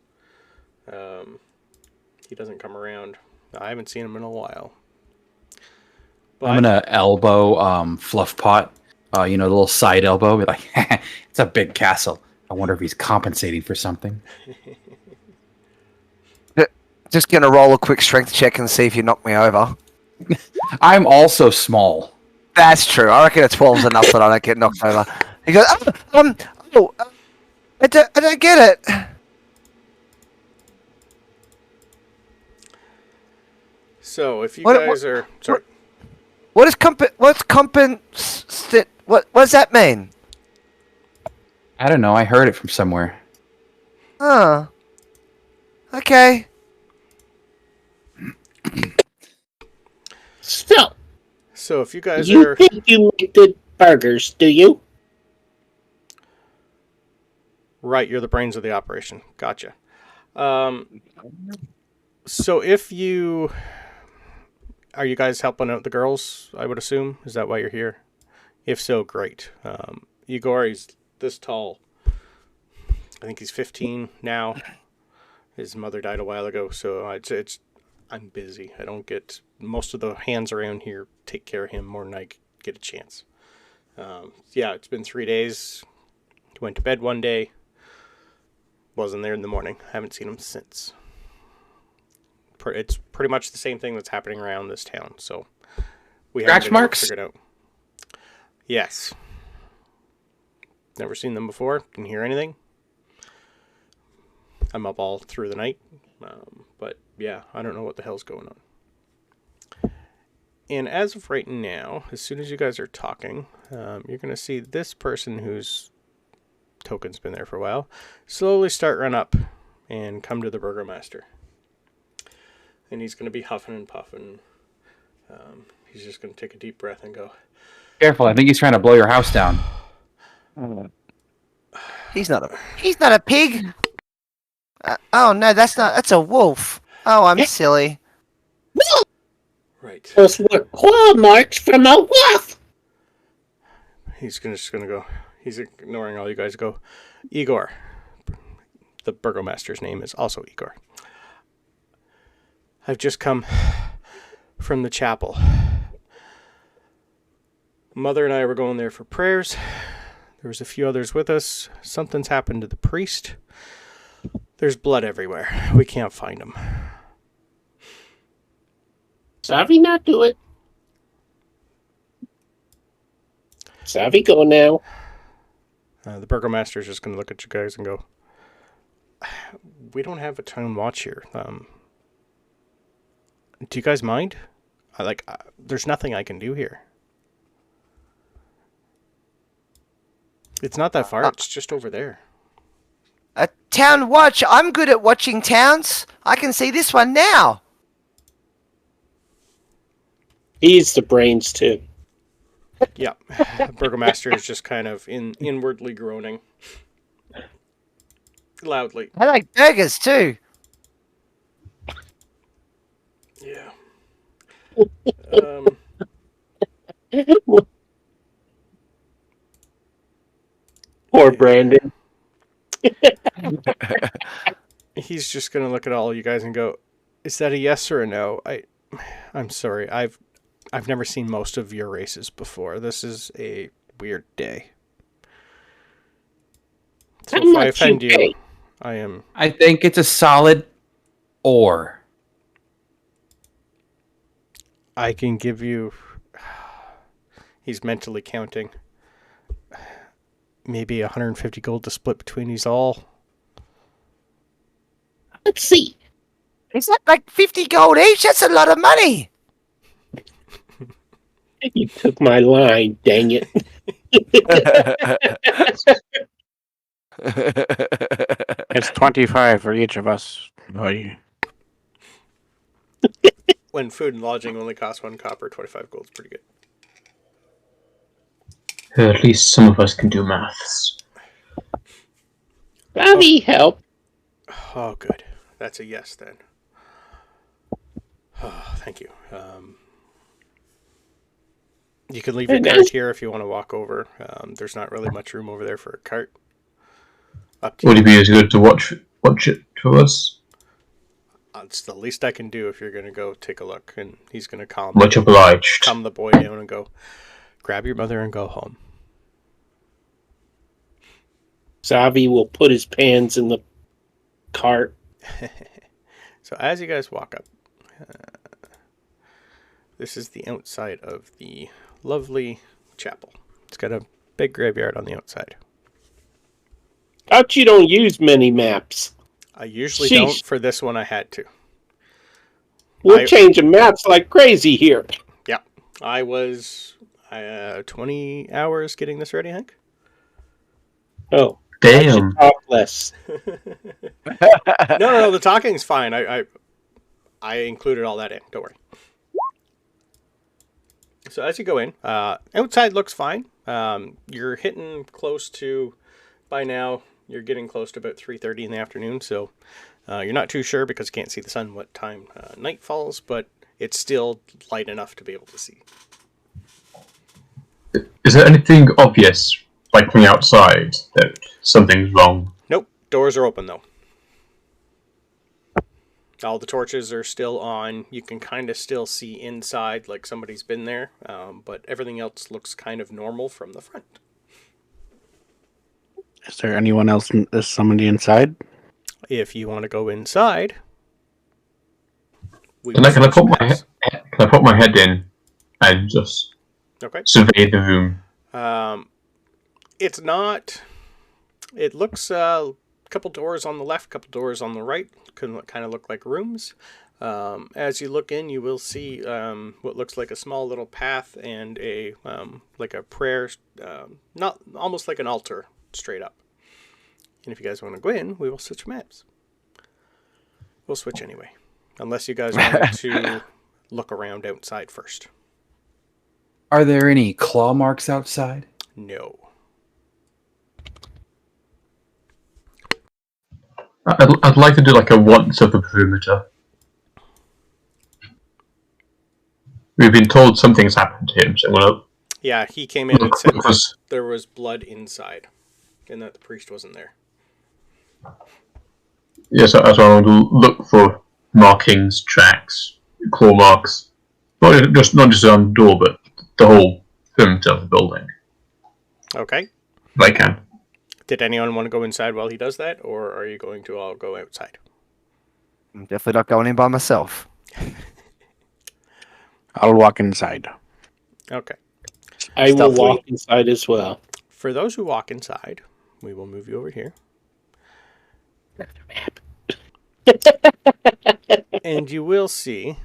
S1: He doesn't come around. I haven't seen him in a while. But
S7: I'm gonna elbow Fluff Pot. The little side elbow. Be like, it's a big castle. I wonder if he's compensating for something.
S2: Just gonna roll a quick strength check and see if you knock me over.
S7: I'm also small.
S2: That's true. I reckon a 12's enough that I don't get knocked over. He goes, I don't get it.
S1: so if you
S2: What-
S1: guys are sorry.
S2: What's what does that mean?
S7: I don't know. I heard it from somewhere.
S2: Huh. Okay.
S1: So if you guys
S3: You
S1: are
S3: think you make good burgers, do you?
S1: right, you're the brains of the operation. Gotcha. So if you are you guys helping out the girls, I would assume? Is that why you're here? If so, great. Igor, he's this tall. I think he's 15 now. His mother died a while ago, so I'm busy. I don't get most of the hands around here take care of him more than I get a chance. Yeah, it's been 3 days. He went to bed one day. Wasn't there in the morning. Haven't seen him since. It's pretty much the same thing that's happening around this town. So we haven't
S7: Scratch
S1: been able to
S7: marks?
S1: figure it out. Yes. Never seen them before. Can hear anything. I'm up all through the night. But yeah, I don't know what the hell's going on. And as of right now, as soon as you guys are talking, you're going to see this person whose token's been there for a while slowly start run up and come to the burgomaster. And he's going to be huffing and puffing. He's just going to take a deep breath and go,
S7: Careful. I think he's trying to blow your house down.
S2: He's not a pig. Oh no, that's a wolf. Oh, I'm silly.
S1: right.
S3: Those were claw marks from a wolf.
S1: He's just going to go, he's ignoring all you guys, go, Igor. The burgomaster's name is also Igor. I've just come from the chapel. Mother and I were going there for prayers. There was a few others with us. Something's happened to the priest. There's blood everywhere. We can't find him.
S3: Savvy not do it. Savvy go now.
S1: The burgomaster's just going to look at you guys and go, we don't have a town watch here. Do you guys mind? There's nothing I can do here. It's not that far. It's just over there.
S2: A town watch? I'm good at watching towns. I can see this one now.
S3: He's the brains too.
S1: Yeah. The burgomaster is just kind of inwardly groaning. Loudly.
S2: I like burgers too.
S1: Yeah.
S3: Poor Brandon.
S1: He's just gonna look at all you guys and go, "Is that a yes or a no?" I'm sorry. I've never seen most of your races before. This is a weird day. So if I offend you, I am.
S7: I think it's a solid or.
S1: I can give you. He's mentally counting. Maybe 150 gold to split between these all.
S3: Let's see.
S2: Is that like 50 gold each? That's a lot of money.
S3: You took my line, dang it.
S6: It's 25 for each of us. Boy.
S1: When food and lodging only cost 1 copper, 25 gold is pretty good.
S5: At least some of us can do maths.
S3: Savvy, help.
S1: Oh, good. That's a yes then. Oh, thank you. You can leave your cart here if you want to walk over. There's not really much room over there for a cart. Up to
S5: Would
S1: you.
S5: it be as good to watch it for us?
S1: It's the least I can do if you're going to go take a look. And he's going to calm
S5: Much obliged.
S1: the boy down and go, grab your mother and go home.
S3: Savvy will put his pans in the cart.
S1: So as you guys walk up, this is the outside of the lovely chapel. It's got a big graveyard on the outside.
S3: Out you don't use many maps.
S1: I usually
S3: Sheesh.
S1: don't. For this one, I had to.
S3: We're changing maps like crazy here.
S1: Yeah. I was 20 hours getting this ready, Hank.
S3: Oh.
S5: Damn.
S3: Talk less.
S1: No, the talking's fine. I included all that in. Don't worry. So as you go in, outside looks fine. You're hitting close to, by now, you're getting close to about 3:30 in the afternoon. So you're not too sure because you can't see the sun what time night falls, but it's still light enough to be able to see.
S5: Is there anything obvious, like from the outside, that something's wrong?
S1: Nope. Doors are open, though. All the torches are still on. You can kind of still see inside, like somebody's been there. But everything else looks kind of normal from the front.
S6: Is there anyone else? Is somebody inside?
S1: If you want to go inside...
S5: Can I put my head in and just survey the room?
S1: It's not... It looks a couple doors on the left, couple doors on the right. Can kind of look like rooms. As you look in, you will see what looks like a small little path and a like a prayer, not almost like an altar, straight up. And if you guys want to go in, we will switch maps. We'll switch anyway, unless you guys want to look around outside first.
S7: Are there any claw marks outside?
S1: No.
S5: I'd like to do like a once of the perimeter. We've been told something's happened to him, so I'm gonna...
S1: Yeah, he came in and said that there was blood inside, and that the priest wasn't there.
S5: Yes, so I want to look for markings, tracks, claw marks. Not just on the door, but the whole perimeter of the building.
S1: Okay.
S5: If I can.
S1: Did anyone want to go inside while he does that, or are you going to all go outside?
S2: I'm definitely not going in by myself.
S6: I'll walk inside.
S1: Okay.
S3: I will
S2: Stealthily.
S3: walk inside as well.
S1: For those who walk inside, we will move you over here. And you will see,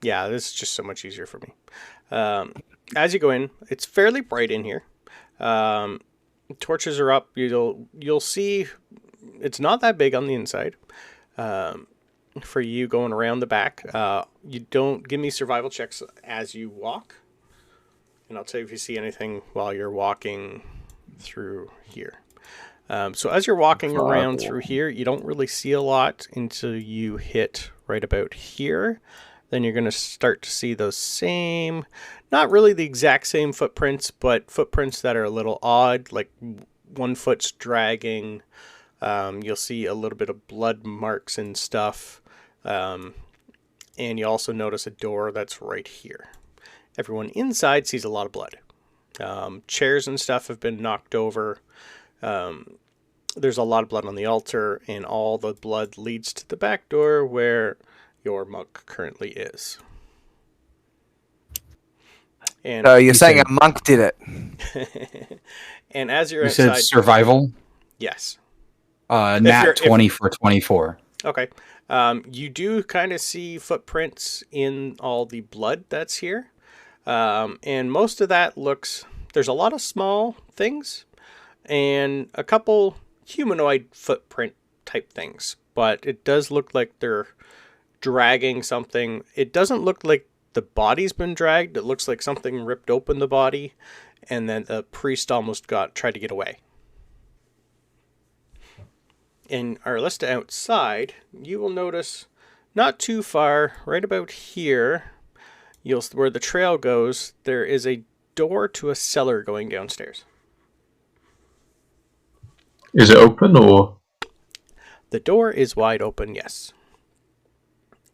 S1: yeah, this is just so much easier for me. As you go in, it's fairly bright in here. Torches are up. You'll see it's not that big on the inside. For you going around the back, you don't give me survival checks as you walk, and I'll tell you if you see anything while you're walking through here. So as you're walking around through here, you don't really see a lot until you hit right about here. Then you're going to start to see those same, not really the exact same footprints, but footprints that are a little odd, like one foot's dragging. You'll see a little bit of blood marks and stuff. And you also notice a door that's right here. Everyone inside sees a lot of blood. Chairs and stuff have been knocked over. There's a lot of blood on the altar, and all the blood leads to the back door where your monk currently is. And
S2: So you're saying a monk did it?
S1: and as you're
S7: You
S1: outside,
S7: said survival.
S1: yes.
S7: Nat 20 for 24.
S1: Okay. You do kind of see footprints in all the blood that's here. And most of that there's a lot of small things and a couple humanoid footprint type things, but it does look like they're dragging something. It doesn't look like the body's been dragged. It looks like something ripped open the body, and then the priest almost tried to get away. In Arlista outside, you will notice not too far, right about here, where the trail goes, there is a door to a cellar going downstairs.
S5: Is it open or?
S1: The door is wide open, yes.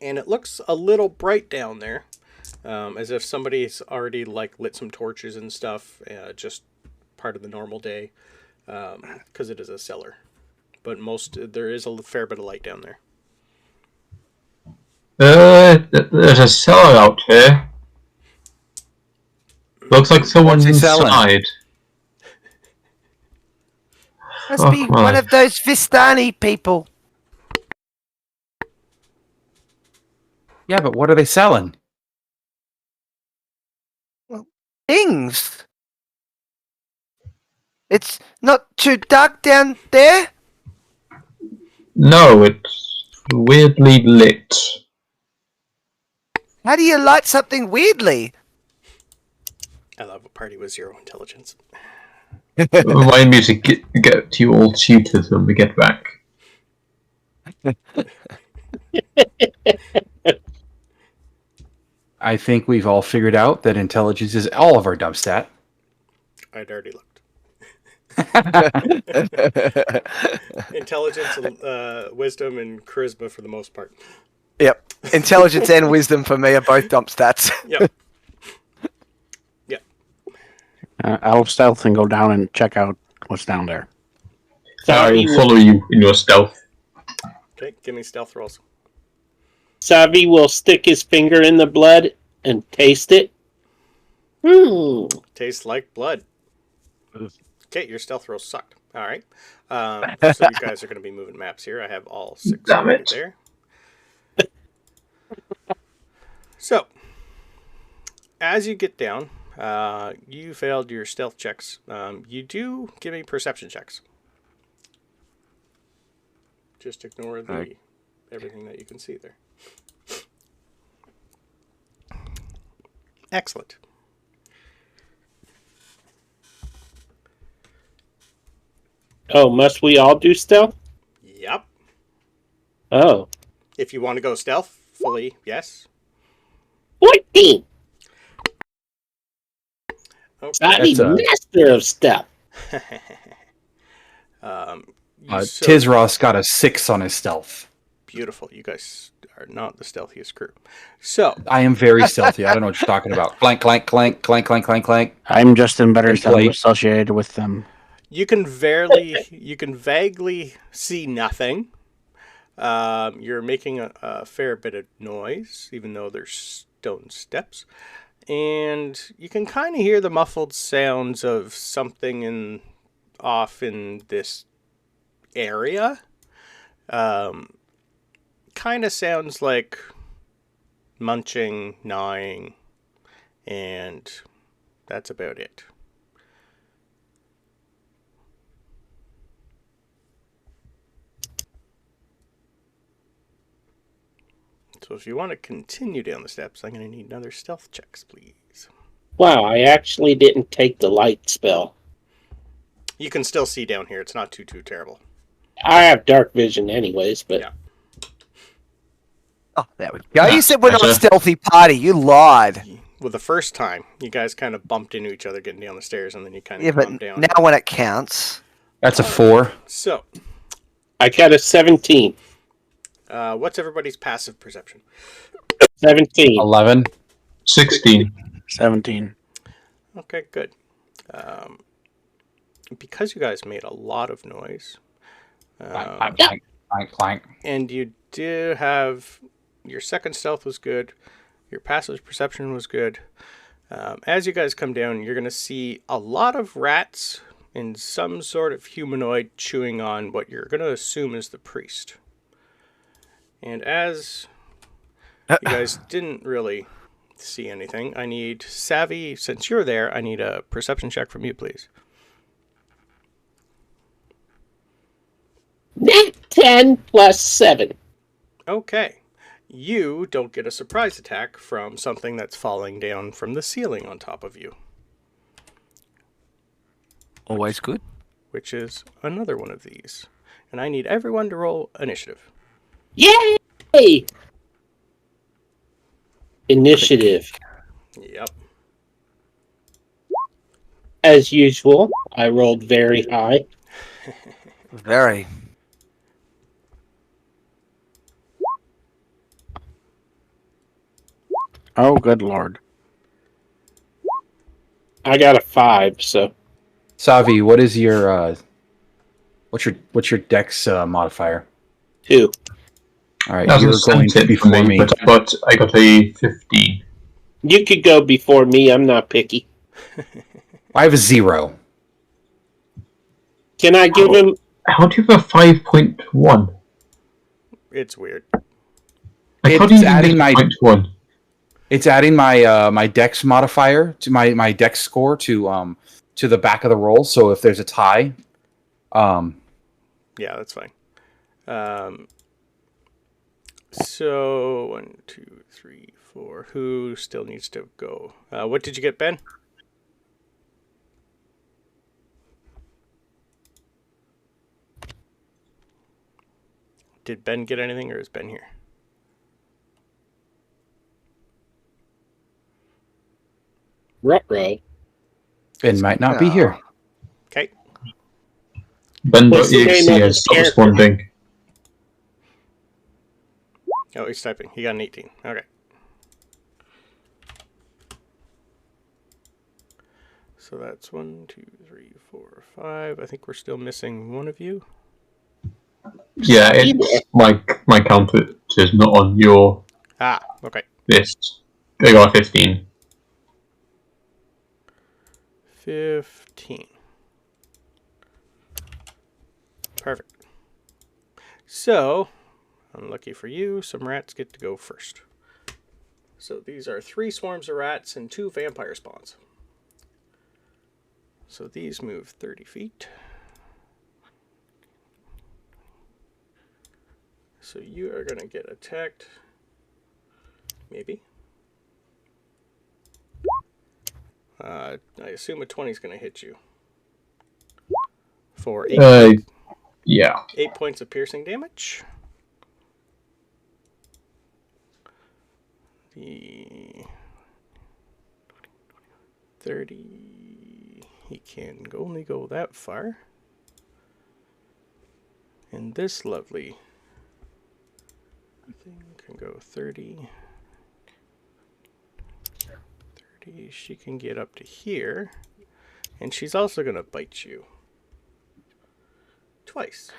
S1: And it looks a little bright down there, as if somebody's already lit some torches and stuff, just part of the normal day, because it is a cellar. But there is a fair bit of light down there.
S5: There's a cellar out here. Looks like someone's
S2: What's he selling?
S5: inside.
S2: Must be one of those Vistani people.
S7: Yeah, but what are they selling?
S2: Things. It's not too dark down there.
S5: No, it's weirdly lit.
S2: How do you light something weirdly?
S1: I love a party with 0 intelligence.
S5: Remind me to get you all tutored when we get back.
S7: I think we've all figured out that intelligence is all of our dub stat.
S1: I'd already looked. Intelligence, wisdom, and charisma for the most part.
S2: Yep. Intelligence and wisdom for me are both dump stats.
S1: Yep.
S6: I'll stealth and go down and check out what's down there.
S5: I will follow you in your stealth.
S1: Okay, give me stealth rolls.
S3: Savi will stick his finger in the blood and taste it.
S1: Tastes like blood. Okay, your stealth rolls sucked. All right. So you guys are going to be moving maps here. I have all 6
S5: Damn
S1: right
S5: it.
S1: there. So, as you get down, you failed your stealth checks. You do give me perception checks. Just ignore everything that you can see there. Excellent.
S3: Oh, must we all do stealth?
S1: Yep.
S3: Oh.
S1: If you want to go stealthfully, yes.
S3: 14!
S1: Okay.
S3: Savi's master of stealth.
S1: So
S7: Tizros got a 6 on his stealth.
S1: beautiful. You guys are not the stealthiest crew. So,
S7: I am very stealthy. I don't know what you're talking about. Clank, clank, clank, clank, clank, clank, clank.
S6: I'm just embarrassed that I'm
S7: Plate.
S6: associated with them.
S1: you can vaguely see nothing. You're making a fair bit of noise, even though there's stone steps. And you can kind of hear the muffled sounds of something off in this area. Kind of sounds like munching, gnawing, and that's about it. So if you want to continue down the steps, I'm going to need another stealth checks, please.
S3: Wow, I actually didn't take the light spell.
S1: You can still see down here. It's not too terrible.
S3: I have dark vision anyways, but...
S1: Yeah.
S2: Oh, there we go. You said we're not a stealthy party. You lied.
S1: Well, the first time, you guys kind of bumped into each other getting down the stairs, and then you kind of
S2: Yeah,
S1: calmed
S2: but
S1: down.
S2: now when it counts.
S7: That's a 4.
S1: So,
S3: I got a 17.
S1: what's everybody's passive perception?
S3: 17.
S7: 11.
S5: 16.
S6: 17.
S1: Okay, good. Because you guys made a lot of noise,
S7: Clank, clank, clank, clank, clank.
S1: and you did have your second stealth was good, your passive perception was good. As you guys come down, you're going to see a lot of rats in some sort of humanoid chewing on what you're going to assume is the priest. And as you guys didn't really see anything, I need Savvy, since you're there, I need a perception check from you, please.
S3: Net 10 plus 7.
S1: Okay. You don't get a surprise attack from something that's falling down from the ceiling on top of you,
S2: Always good.
S1: which is another one of these. And I need everyone to roll initiative.
S3: Yay! Initiative.
S1: Yep.
S3: As usual, I rolled very high.
S2: Very.
S6: Oh, good lord.
S3: I got a 5, so...
S7: Savi, what is your what's your dex modifier?
S3: 2.
S7: All right,
S5: That
S7: you're
S5: was a
S7: going
S5: tip for
S7: before
S5: me,
S7: me.
S5: but I got a 15.
S3: You could go before me, I'm not picky.
S7: I have a 0.
S3: Can I give him...
S5: How do you have a 5.1?
S1: It's weird.
S5: Like, how
S7: It's
S5: do you
S7: adding
S5: get
S7: my-
S5: 0.1?
S7: It's adding my my dex modifier to my dex score to the back of the roll. So if there's a tie,
S1: Yeah, that's fine. So 1, 2, 3, 4. Who still needs to go? What did you get, Ben? Did Ben get anything, or is Ben here?
S3: Ruh-roh.
S7: it might not be here.
S1: Okay.
S3: What's the name
S5: Ben.exe
S3: of
S5: is
S3: his
S5: stop
S3: character?
S5: responding.
S1: Oh, he's typing. He got an 18. Okay. So that's 1, 2, 3, 4, 5. I think we're still missing one of you.
S5: Yeah, it's my count is not on your
S1: Ah, okay.
S5: list. I got a 15.
S1: 15. Perfect. So, unlucky for you, some rats get to go first. So these are 3 swarms of rats and 2 vampire spawns. So these move 30 feet. So you are going to get attacked. Maybe. I assume a 20 is going to hit you. For 8,
S5: Yeah.
S1: 8 points of piercing damage. The 30. He can only go that far. And this lovely can go 30. 30. She can get up to here. And she's also going to bite you. Twice.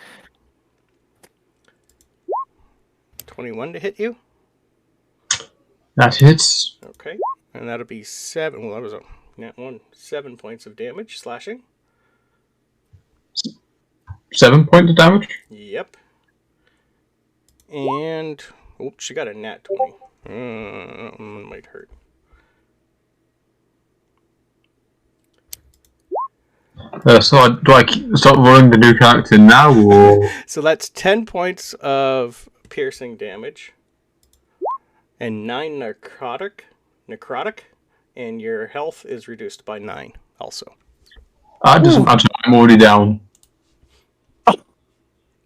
S1: 21 to hit you.
S5: That hits.
S1: Okay. And that'll be 7. Well, that was a nat 1. 7 points of damage, slashing.
S5: 7 points of damage.
S1: Yep. And, oops, she got a nat 20. That one might hurt.
S5: So do I stop rolling the new character now, or?
S1: So that's 10 points of piercing damage. And 9 necrotic. And your health is reduced by 9 also.
S5: That doesn't matter. I'm already down.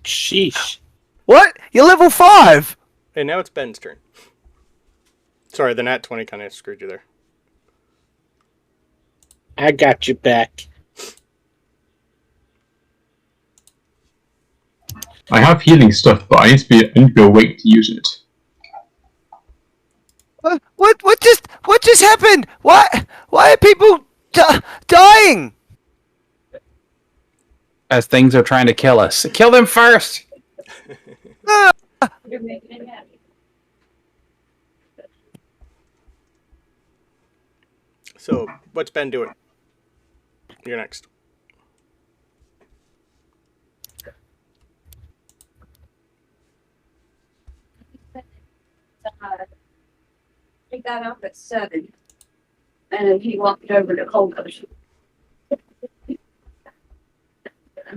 S3: Sheesh.
S2: What? You're level 5.
S1: And now it's Ben's turn. Sorry, the nat 20 kind of screwed you there.
S3: I got you back.
S5: I have healing stuff, but I need to be awake to use it.
S2: What just happened? Why are people dying?
S7: As things are trying to kill us. Kill them first!
S8: You're making it happy.
S1: So, what's Ben doing? You're next.
S8: He got up at 7, and then he walked over to Cold Ocean.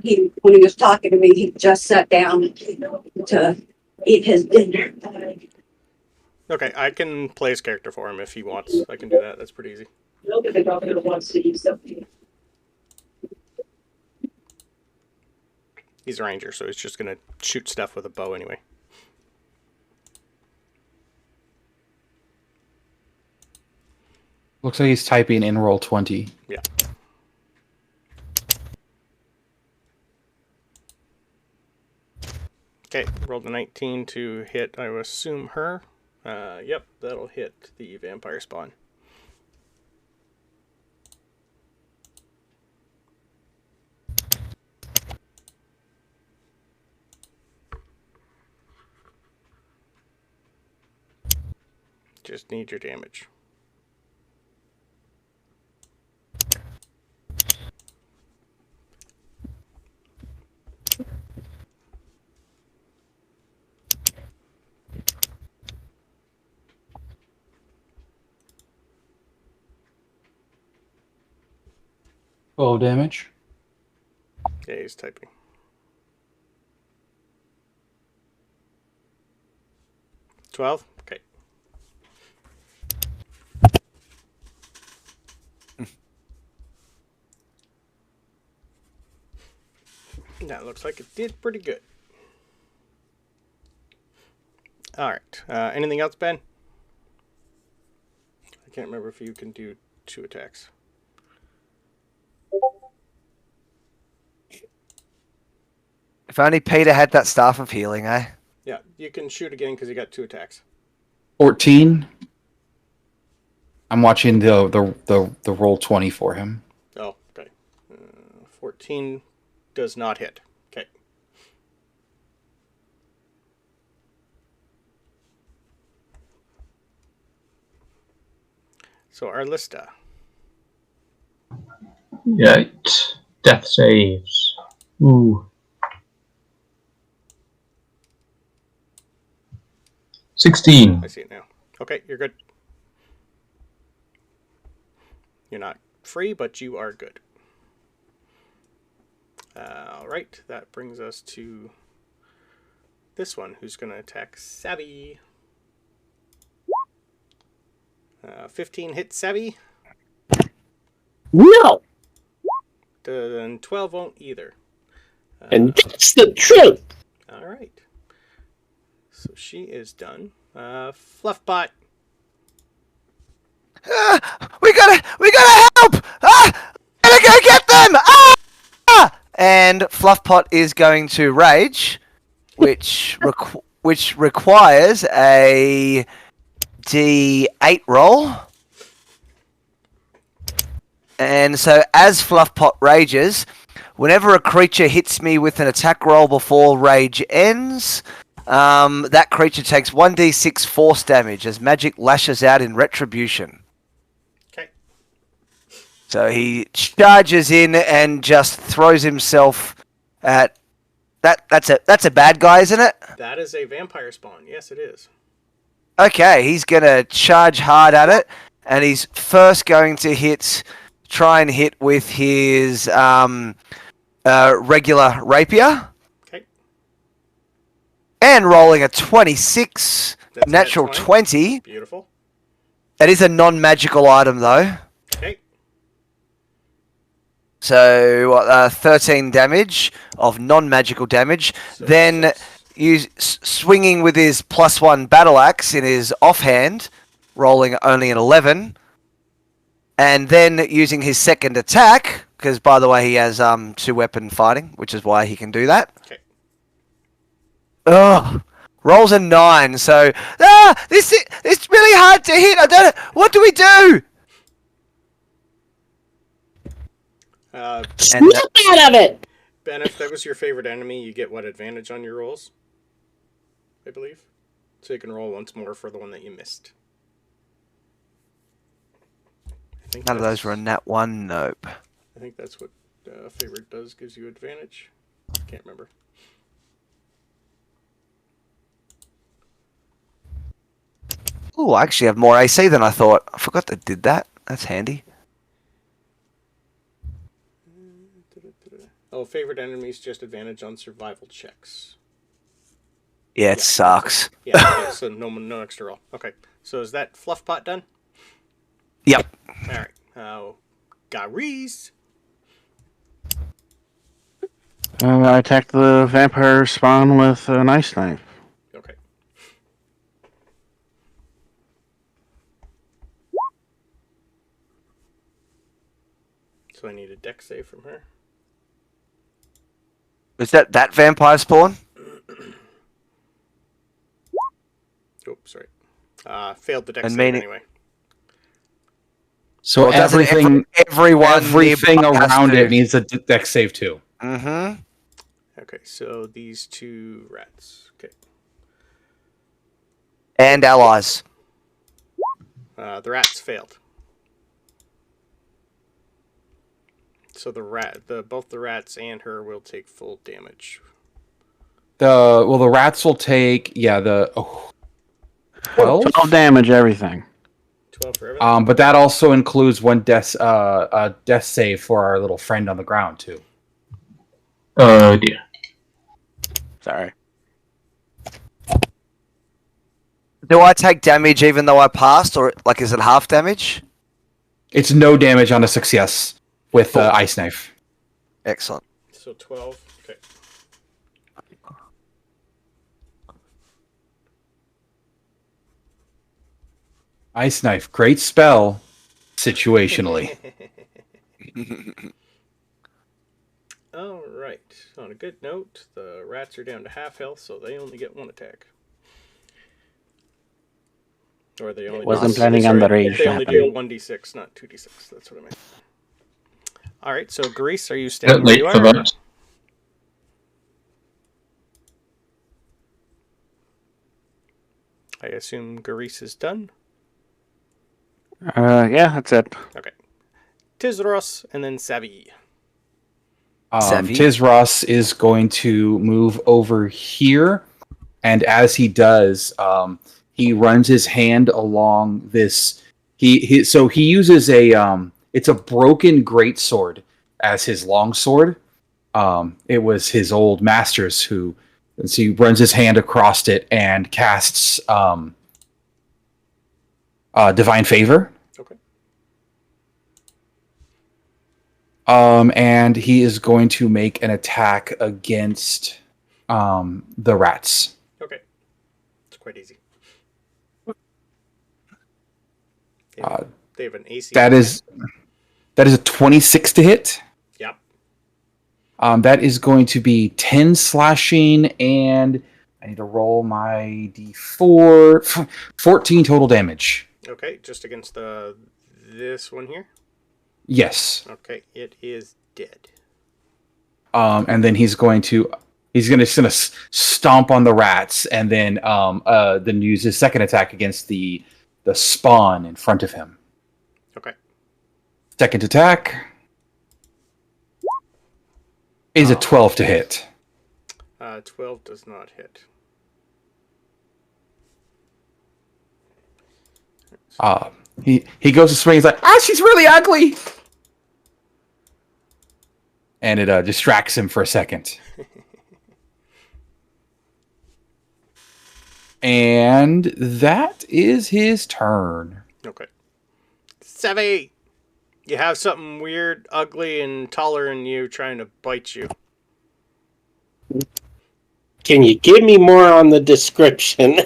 S8: When he was talking to me, he just sat down to eat his dinner.
S1: Okay, I can play his character for him if he wants. I can do that. That's pretty easy.
S8: Nobody wants to eat something.
S1: He's a ranger, so he's just going to shoot stuff with a bow anyway.
S7: Looks like he's typing in roll 20.
S1: Yeah. Okay, rolled a 19 to hit, I would assume, her. Yep, that'll hit the vampire spawn. Just need your damage.
S7: Full damage.
S1: Yeah, he's typing. $12? Okay. That looks like it did pretty good. Alright. Anything else, Ben? I can't remember if you can do 2 attacks.
S2: If only Peter had that staff of healing, eh?
S1: Yeah, you can shoot again because you got 2 attacks.
S7: 14. I'm watching the roll 20 for him.
S1: Oh, okay. 14 does not hit. Okay. So, Arlista.
S5: Right. Death saves. Ooh. 16.
S1: I see it now. Okay, you're good. You're not free, but you are good. Alright, that brings us to this one, who's going to attack Savvy. 15 hit Savvy.
S3: No!
S1: Then 12 won't either.
S3: And that's the truth!
S1: Alright. So she is done. Fluffbot.
S2: We gotta help! Gotta go get them! And Fluffpot is going to rage, which which requires a D8 roll. And so, as Fluffpot rages, whenever a creature hits me with an attack roll before rage ends, that creature takes 1d6 force damage as magic lashes out in retribution.
S1: Okay.
S2: So he charges in and just throws himself at that. That's a bad guy, isn't it?
S1: That is a vampire spawn. Yes, it is.
S2: Okay, he's gonna charge hard at it, and he's first going to try and hit with his regular rapier.
S1: Okay.
S2: And rolling a 26,
S1: That's a
S2: natural
S1: nat
S2: 20.
S1: Beautiful.
S2: It is a non-magical item, though.
S1: Okay.
S2: So, 13 damage of non-magical damage.
S1: So
S2: Then, swinging with his +1 battle axe in his offhand, rolling only an 11. And then using his second attack, because by the way he has 2-weapon fighting, which is why he can do that.
S1: Okay.
S2: Ugh. Rolls a 9, so it's really hard to hit. I don't know. What do we do?
S3: Snap out of it!
S1: Ben, if that was your favorite enemy, you get what advantage on your rolls? I believe. So you can roll once more for the one that you missed.
S2: None of those were a nat 1, nope.
S1: I think that's what favorite does, gives you advantage. Can't remember.
S2: Ooh, I actually have more AC than I thought. I forgot they did that. That's handy.
S1: Oh, favorite enemies, just advantage on survival checks.
S2: Yeah, it sucks.
S1: Yeah, okay, so no extra roll. Okay, so is that Fluffpot done?
S2: Yep.
S1: Alright, Garis.
S6: I attacked the vampire spawn with an ice knife.
S1: Okay. So I need a dex save from her.
S2: Is that vampire spawn?
S1: Oops, sorry. Failed the dex
S2: And
S1: save
S2: meaning-
S1: anyway.
S7: So
S2: Well, doesn't
S7: everything
S2: nearby has
S7: around
S2: to-
S7: it needs a dex save too.
S2: Mm-hmm.
S1: Okay, so these two rats. Okay.
S2: And allies.
S1: The rats failed. So both the rats and her will take full damage.
S7: The rats will take 12.
S6: 12 damage, everything.
S1: 12 for everything.
S7: But that also includes one death save for our little friend on the ground too.
S5: Oh dear.
S6: Sorry.
S2: Do I take damage even though I passed, or is it half damage?
S7: It's no damage on a success with ice knife.
S2: Excellent.
S1: So 12. Okay.
S7: Ice knife, great spell, situationally.
S1: All right. On a good note, the rats are down to half health, so they only get one attack. Or they only
S6: Wasn't planning on the rage
S1: They only do 1d6, not 2d6. That's what I meant. All right. So Grease, are you standing where
S5: Late
S1: you
S5: for
S1: are?
S5: that.
S1: I assume Grease is done.
S6: Yeah, that's it.
S1: Okay. Tizros and then Savvy.
S2: Savvy.
S7: Tizros is going to move over here, and as he does, he runs his hand along this. He uses it's a broken greatsword as his longsword. It was his old master's so he runs his hand across it and casts Divine Favor.
S1: Okay.
S7: And he is going to make an attack against the rats.
S1: Okay. It's quite easy. They have an AC.
S7: That is a 26 to hit.
S1: Yep.
S7: That is going to be 10 slashing and I need to roll my d4. 14 total damage.
S1: Okay, just against this one here.
S7: Yes.
S1: Okay, it is dead.
S7: And then he's just gonna stomp on the rats, and then use his second attack against the spawn in front of him.
S1: Okay.
S7: Second attack is a 12 to hit.
S1: 12 does not hit.
S7: He goes to swing. He's like, she's really ugly, and it distracts him for a second. And that is his turn.
S1: Okay. Savvy! You have something weird, ugly, and taller than you trying to bite you.
S3: Can you give me more on the description?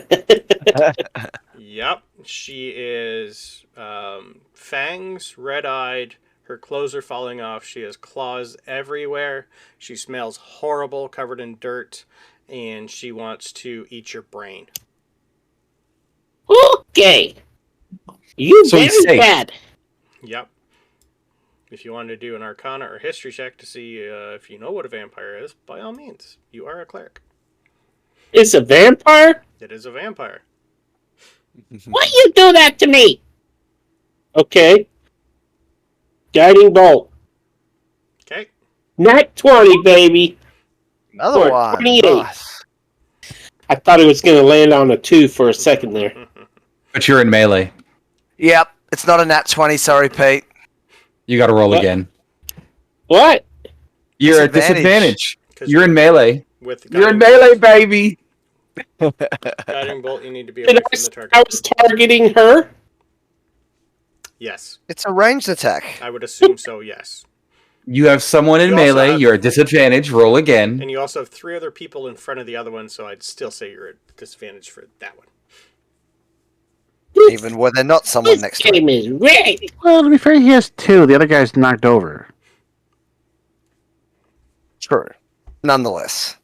S1: Yep. She is fangs, red-eyed. Her clothes are falling off. She has claws everywhere. She smells horrible, covered in dirt. And she wants to eat your brain.
S3: Okay. You
S7: So he's
S3: very
S7: safe.
S3: bad.
S1: Yep. If you want to do an Arcana or History check to see if you know what a vampire is, by all means, you are a cleric.
S3: It's a vampire?
S1: It is a vampire.
S3: Why you do that to me? Okay. Guiding bolt.
S1: Okay.
S3: Not 20, baby.
S2: Another
S3: Or
S2: one.
S3: 28.
S2: Nice.
S3: I thought it was going to land on a 2 for a second there.
S7: But you're in melee.
S2: Yep, it's not a nat 20. Sorry, Pete.
S7: You got to roll
S3: What?
S7: again.
S3: What?
S7: You're at disadvantage.
S1: 'Cause
S7: You're in melee.
S1: With
S7: You're in
S1: guiding
S7: melee,
S1: bolt-
S7: baby.
S1: Guiding bolt, you need to be
S3: Did
S1: away
S3: I,
S1: from the
S3: I
S1: target.
S3: was targeting her?
S1: Yes,
S2: It's a ranged attack.
S1: I would assume so. Yes,
S7: You have someone in
S1: You also
S7: melee.
S1: have-
S7: You're at disadvantage. Roll again.
S1: and you also have 3 other people in front of the other one, so I'd still say you're at disadvantage for that one.
S2: Even where they're not someone
S3: This
S2: next to
S3: game
S2: him.
S3: is rigged.
S6: Well, to be fair, he has 2. The other guy's knocked over.
S2: True. Nonetheless.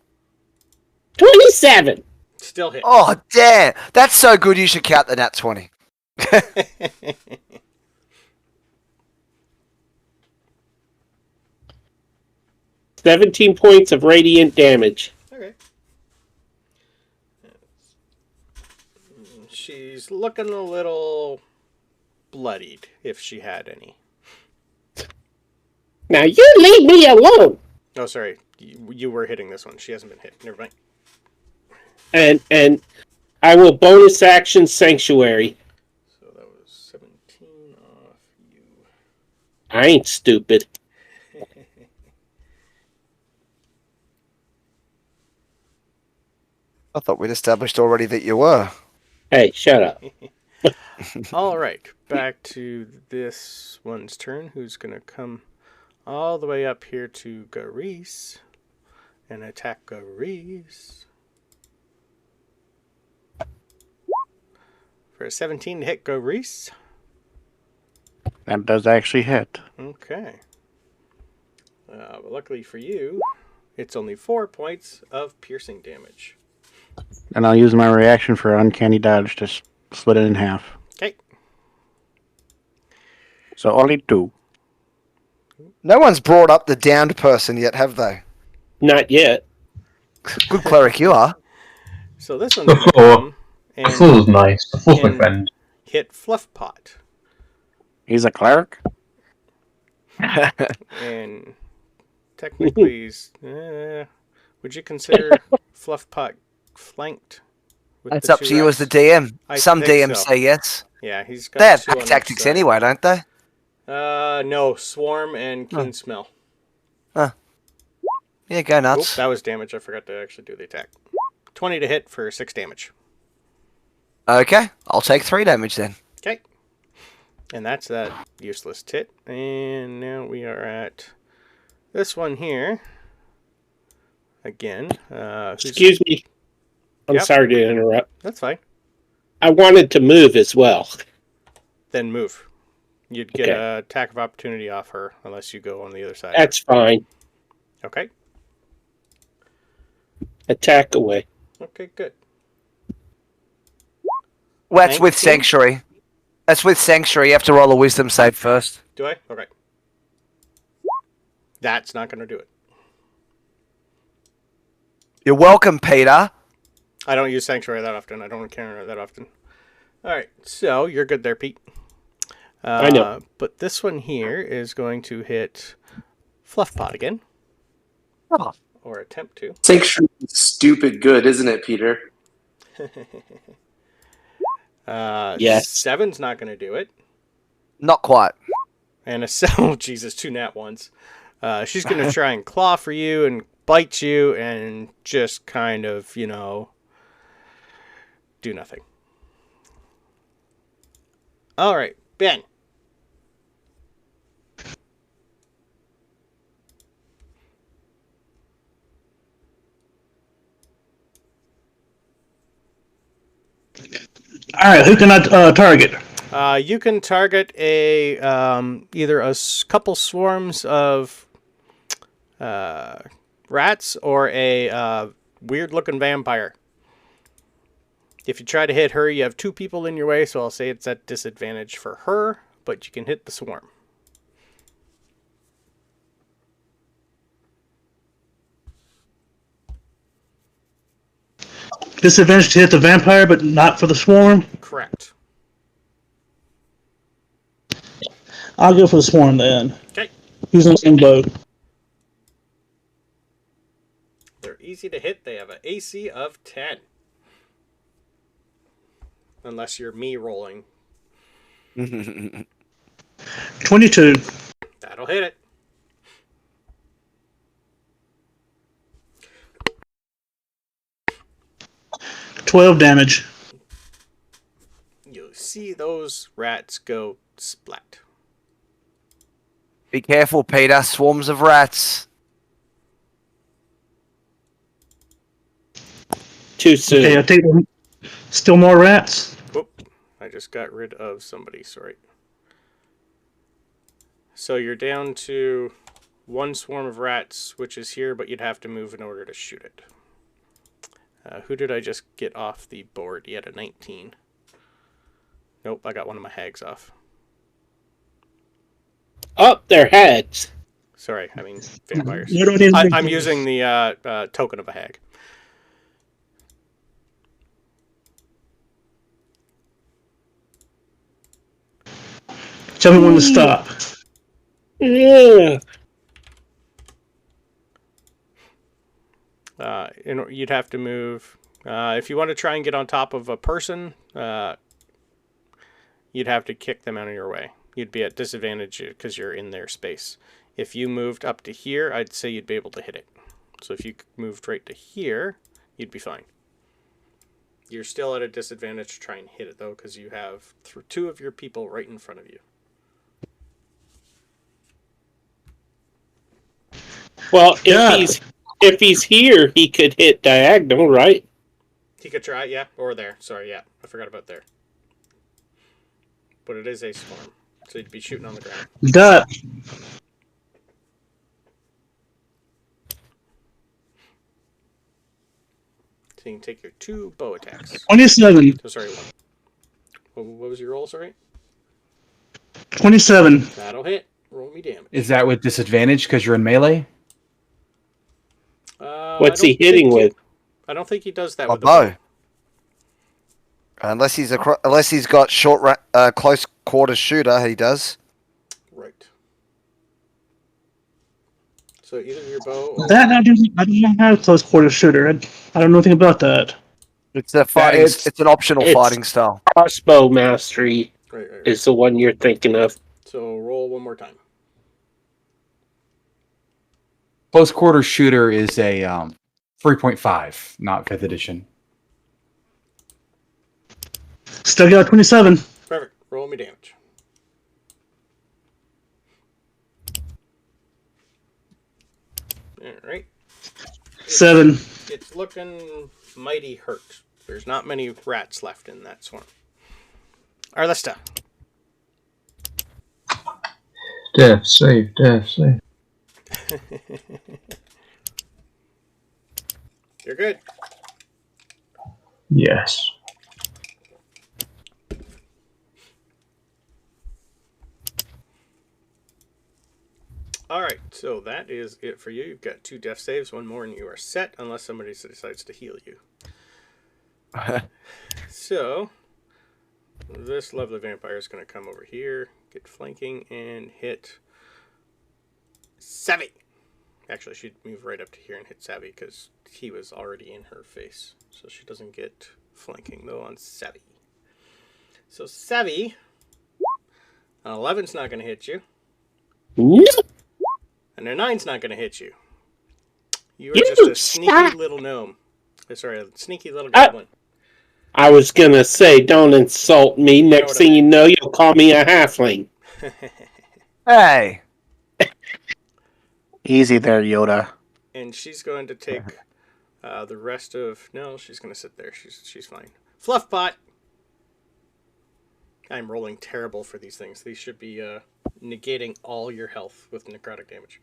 S3: 27.
S1: Still hit.
S2: Oh, damn. That's so good you should count the nat 20.
S3: 17 points of radiant damage.
S1: Okay. She's looking a little bloodied, if she had any.
S3: Now you leave me alone.
S1: Oh, sorry. You were hitting this one. She hasn't been hit. Never mind.
S3: And I will bonus action Sanctuary.
S1: So that was 17 off you.
S3: I ain't stupid.
S2: I thought we'd established already that you were.
S3: Hey, shut up.
S1: All right. Back to this one's turn. Who's going to come all the way up here to Garis and attack Garis. For a 17 to hit Garis.
S6: That does actually hit.
S1: Okay. But luckily for you, it's only 4 points of piercing damage.
S6: And I'll use my reaction for Uncanny Dodge to split it in half.
S1: Okay.
S6: So only 2.
S2: No one's brought up the downed person yet, have they?
S3: Not yet.
S2: Good cleric you are.
S1: So this one's going to come
S5: I thought it was
S1: and
S5: nice. I thought my
S1: and-
S5: friend.
S1: hit Fluffpot.
S6: He's a cleric?
S1: And technically, would you consider Fluffpot flanked? With
S2: It's
S1: the
S2: up
S1: 2
S2: to you as the
S1: rats?
S2: DM.
S1: I
S2: Some
S1: think
S2: DMs
S1: so.
S2: say yes.
S1: Yeah, he's got
S2: They have
S1: 2 on
S2: pack
S1: each
S2: tactics
S1: side.
S2: anyway, don't they?
S1: No, Swarm and Keen Smell.
S2: Yeah, go
S1: Oop,
S2: nuts.
S1: that was damage. I forgot to actually do the attack. 20 to hit for 6 damage.
S2: Okay, I'll take 3 damage then.
S1: Okay. And that's that useless tit. And now we are at this one here. Again.
S3: Excuse me. I'm
S1: Yep.
S3: sorry to interrupt.
S1: That's fine.
S3: I wanted to move as well.
S1: Then move. You'd get
S3: Okay.
S1: a attack of opportunity off her unless you go on the other side.
S3: That's fine.
S1: Okay.
S3: Attack away.
S1: Okay, good.
S2: Well, that's with
S1: 19?
S2: Sanctuary. That's with Sanctuary. You have to roll a wisdom save first.
S1: Do I? Okay. That's not going to do it.
S2: You're welcome, Peter.
S1: I don't use Sanctuary that often. I don't encounter it that often. All right, so you're good there, Pete.
S3: I know.
S1: But this one here is going to hit Fluffpot again.
S2: Oh.
S1: Or attempt to.
S9: Sanctuary is stupid good, isn't it, Peter?
S3: Yes.
S1: 7's not going to do it.
S2: Not quite.
S1: And oh, Jesus, 2 nat ones. She's going to try and claw for you and bite you and just kind of, do nothing. All right, Ben.
S4: All right, who can I target?
S1: You can target a either a couple swarms of rats or a weird-looking vampire. If you try to hit her, you have 2 people in your way, so I'll say it's at disadvantage for her, but you can hit the swarm.
S4: Disadvantage to hit the vampire, but not for the swarm.
S1: Correct.
S4: I'll go for the swarm then.
S1: Okay.
S4: Using the bow.
S1: They're easy to hit. They have an AC of 10. Unless you're me rolling.
S4: 22.
S1: That'll hit it.
S4: $12 damage.
S1: You'll see those rats go splat.
S2: Be careful, Peter. Swarms of rats.
S3: Too soon.
S4: Okay, I take them. Still more rats.
S1: Whoop. I just got rid of somebody. Sorry. So you're down to 1 swarm of rats, which is here, but you'd have to move in order to shoot it. Who did I just get off the board? He had a 19. Nope, I got one of my hags off.
S3: Up their heads.
S1: Sorry, I mean vampires. I'm using the token of a hag.
S4: Tell me when to stop.
S3: Yeah.
S1: You'd have to move. If you want to try and get on top of a person, you'd have to kick them out of your way. You'd be at disadvantage because you're in their space. If you moved up to here, I'd say you'd be able to hit it. So if you moved right to here, you'd be fine. You're still at a disadvantage to try and hit it, though, because you have 2 of your people right in front of you.
S3: Well, if he's here, he could hit diagonal, right?
S1: He could try, yeah, or there. Sorry, yeah, I forgot about there. But it is a swarm, so you'd be shooting on the ground.
S4: Duh.
S1: So you can take your 2 bow attacks.
S4: 27.
S1: Oh, sorry, 1. What was your roll, sorry?
S4: 27.
S1: That'll hit. Roll me damage.
S7: Is that with disadvantage because you're in melee?
S3: What's he hitting with?
S1: I don't think he does that
S2: A
S1: with
S2: bow. Unless he's got short, close quarter shooter, he does.
S1: Right. So either your bow or...
S4: That I don't have close quarter shooter. I don't know anything about that.
S2: It's a fighting. It's an optional fighting style.
S3: Crossbow mastery
S1: Right.
S3: is the one you're thinking of.
S1: So roll one more time.
S7: Close quarter shooter is a 3.5, not 5th edition.
S4: Still got 27.
S1: Perfect. Roll me damage. All right.
S4: 7.
S1: It's looking mighty hurt. There's not many rats left in that swarm. Arlesta.
S5: Death save, death save.
S1: You're good.
S5: Yes.
S1: All right, so that is it for you. You've got 2 death saves, 1 more, and you are set unless somebody decides to heal you. So, this lovely vampire is going to come over here, get flanking, and hit Savvy. Actually, she'd move right up to here and hit Savvy because he was already in her face. So she doesn't get flanking, though, on Savvy. So, Savvy, an 11's not going to hit you.
S3: No.
S1: And a 9's not going to hit you. You are just a sneaky little gnome. Sorry, a sneaky little goblin.
S3: I was gonna say, don't insult me. Next thing you know, you'll call me a halfling.
S2: Hey.
S6: Easy there, Yoda.
S1: And she's going to take the rest of... No, she's going to sit there. She's fine. Fluffpot! I'm rolling terrible for these things. These should be negating all your health with necrotic damage.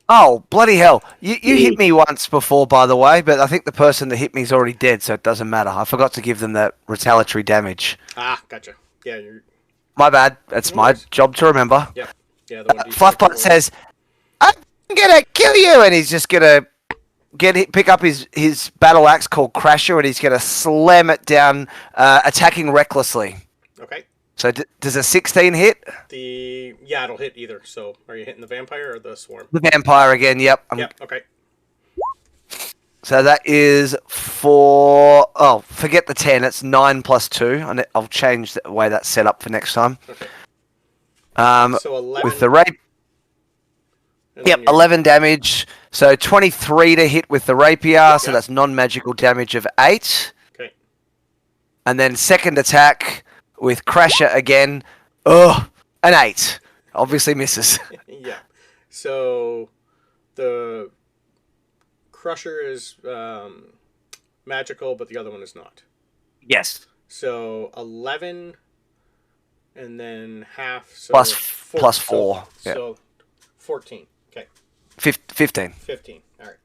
S2: Oh, bloody hell. You hit me once before, by the way, but I think the person that hit me is already dead, so it doesn't matter. I forgot to give them that retaliatory damage.
S1: Ah, gotcha. Yeah, you're...
S2: My bad. It's my job to remember.
S1: Yep. Yeah, the one
S2: Fluffpot says, I'm gonna kill you, and he's just gonna pick up his battle axe called Crasher, and he's gonna slam it down, attacking recklessly.
S1: Okay.
S2: So does a 16 hit?
S1: Yeah, it'll hit either. So are you hitting the vampire or the swarm?
S2: The vampire again, yep.
S1: Yep, okay.
S2: So that is for... Oh, forget the 10. It's 9 plus 2. And I'll change the way that's set up for next time.
S1: Okay.
S2: So 11... With the rape... Yep, 11 damage. So 23 to hit with the rapier. So that's non-magical damage of 8.
S1: Okay.
S2: And then second attack with Crasher again. Ugh, an 8. Obviously misses.
S1: Yeah. So the Crusher is magical, but the other one is not.
S2: Yes.
S1: So 11 and then half. So
S2: plus 4.
S1: So,
S2: yeah.
S1: So 14. Okay.
S2: 15.
S1: 15. All right.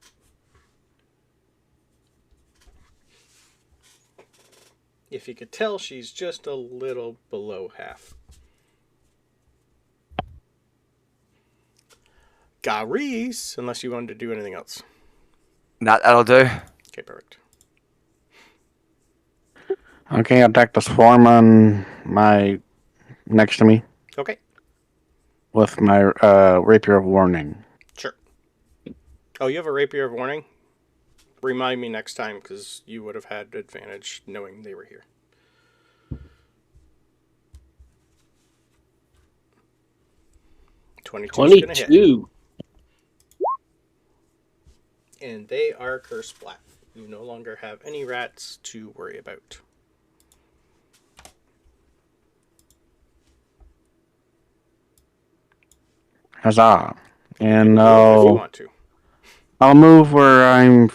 S1: If you could tell, she's just a little below half. Garis, unless you wanted to do anything else.
S2: No, that'll do.
S1: Okay, perfect.
S6: Okay, attack the swarm on my next to me.
S1: Okay.
S6: With my rapier of warning.
S1: Sure. Oh, you have a rapier of warning? Remind me next time, because you would have had advantage knowing they were here.
S3: $22.
S1: And they are curse black. You no longer have any rats to worry about.
S6: Huzzah. And
S1: if you want to.
S6: I'll move where I'm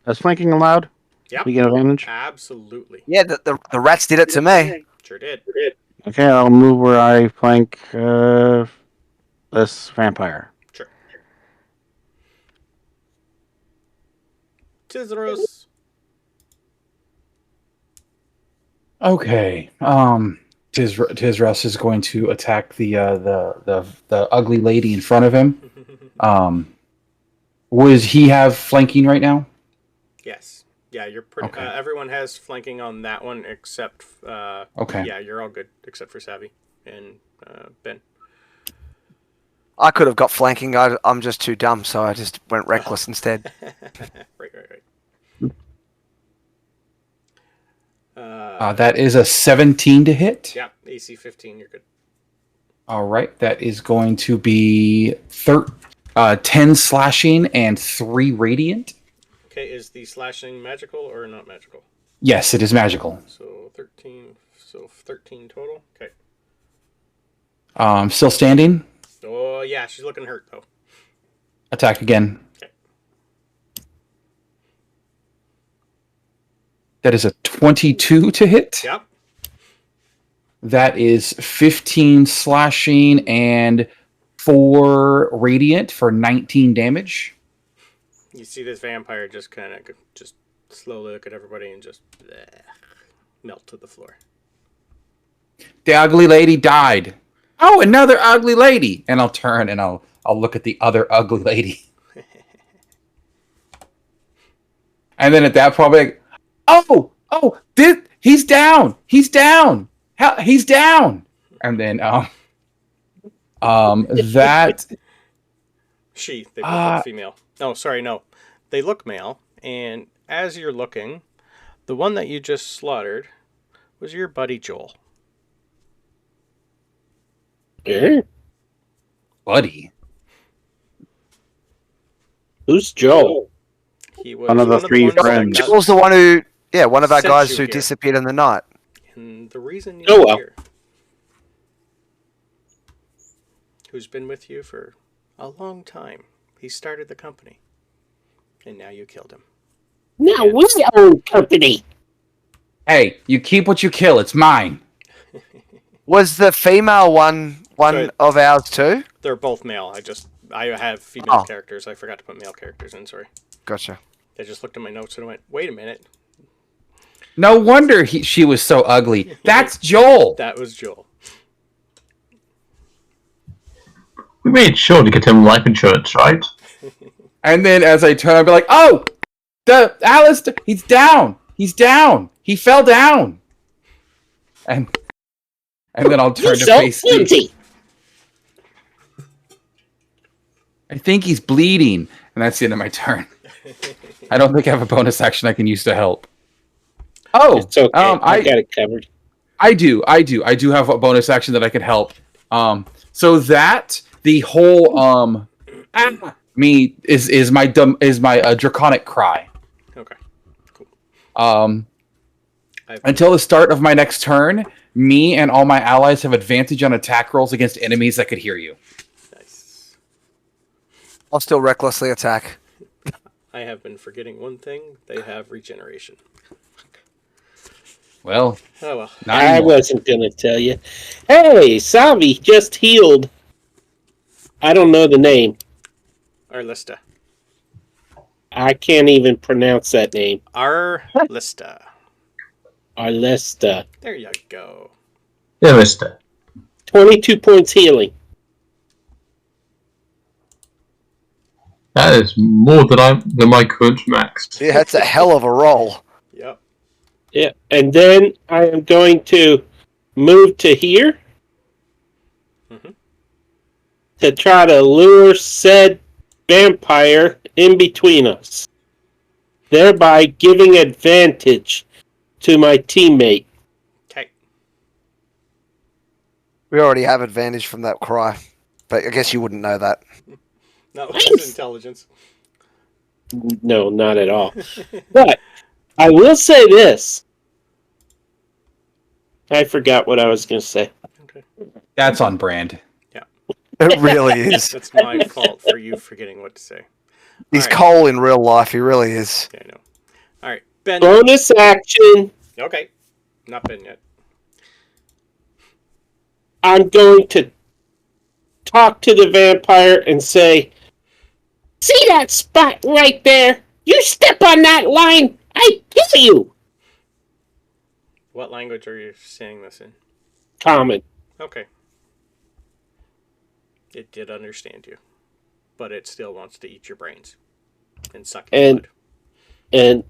S6: Is flanking allowed?
S1: Yeah.
S6: We get advantage?
S1: Absolutely.
S2: Yeah, the rats did it to me.
S1: Sure did.
S6: Okay, I'll move where I flank this vampire.
S1: Sure. Tizros.
S7: Okay. Tizros is going to attack the ugly lady in front of him. Would he have flanking right now?
S1: Yes. Yeah, you're pretty. Okay. Everyone has flanking on that one except.
S7: Okay.
S1: Yeah, you're all good except for Savvy and Ben.
S2: I could have got flanking. I'm just too dumb, so I just went reckless instead.
S1: Right.
S7: That is a 17 to hit.
S1: Yeah, AC 15. You're good.
S7: All right, that is going to be 10 slashing and 3 radiant.
S1: Okay, is the slashing magical or not magical?
S7: Yes, it is magical.
S1: So 13. So 13 total. Okay.
S7: Still standing.
S1: Oh yeah, she's looking hurt though.
S7: Attack again.
S1: Okay.
S7: That is a 22 to hit.
S1: Yep.
S7: That is 15 slashing and 4 radiant for 19 damage.
S1: You see this vampire just kind of just slowly look at everybody and just melt to the floor.
S7: The ugly lady died. Oh, another ugly lady. And I'll turn and I'll look at the other ugly lady. And then at that point, I'll be like, he's down. He's down. He's down. And then that
S1: She, they both look female. No, sorry, no. They look male, and as you're looking, the one that you just slaughtered was your buddy Joel.
S3: Eh?
S7: buddy.
S3: Who's Joel?
S1: He was
S6: One of the three
S1: ones that
S6: friends.
S1: got
S2: Joel's the one who, one of our
S1: sent
S2: guys
S1: you
S2: who
S1: here.
S2: disappeared in the night.
S1: And the reason
S3: Oh,
S1: you're
S3: well.
S1: here, who's been with you for a long time. He started the company, and now you killed him.
S3: Now we own company.
S7: Hey, you keep what you kill. It's mine.
S2: Was the female one
S1: Sorry.
S2: of ours too?
S1: They're both male. I have female
S2: Oh.
S1: characters. I forgot to put male characters in. Sorry.
S2: Gotcha.
S1: I just looked at my notes and went, wait a minute.
S7: No wonder she was so ugly. That's Joel.
S1: That was Joel.
S5: We made sure to get him life insurance, right?
S7: And then as I turn, I'll be like, oh, the Alistair, he's down. He's down. He fell down. And then I'll turn to
S3: so
S7: face Steve.
S3: empty.
S7: I think he's bleeding. And that's the end of my turn. I don't think I have a bonus action I can use to help. Oh,
S3: It's okay. I
S7: I
S3: got it covered.
S7: I do have a bonus action that I could help. So that the whole me is my draconic cry.
S1: Okay. Cool.
S7: Until the start of my next turn, me and all my allies have advantage on attack rolls against enemies that could hear you.
S1: Nice.
S2: I'll still recklessly attack.
S1: I have been forgetting one thing. They have regeneration.
S7: Well,
S1: Oh well.
S7: not
S3: I
S7: anymore.
S3: wasn't gonna tell you. Hey, Savi just healed. I don't know the name.
S1: Arlista.
S3: I can't even pronounce that name.
S1: Arlista.
S3: Arlesta.
S1: There you go.
S5: Yeah, mister.
S3: 22 points healing.
S5: That is more than my current max.
S2: Yeah, that's a hell of a roll.
S1: Yep.
S3: Yeah, and then I am going to move to here
S1: Mhm.
S3: to try to lure said vampire in between us, thereby giving advantage to my teammate.
S1: Okay.
S2: We already have advantage from that cry, but I guess you wouldn't know that.
S1: No, it's intelligence.
S3: No, not at all. But I will say this. I forgot what I was going to say.
S1: Okay.
S7: That's on brand.
S2: It really is.
S1: That's my fault for you forgetting what to say.
S2: He's
S1: Alright.
S2: Cole in real life. He really is.
S1: Yeah, I know. All right, Ben.
S3: Bonus action.
S1: Okay. Not Ben yet.
S3: I'm going to talk to the vampire and say, see that spot right there? You step on that line, I kill you.
S1: What language are you saying this in?
S3: Common.
S1: Okay. It did understand you, but it still wants to eat your brains and suck your
S3: And-
S1: blood.
S3: And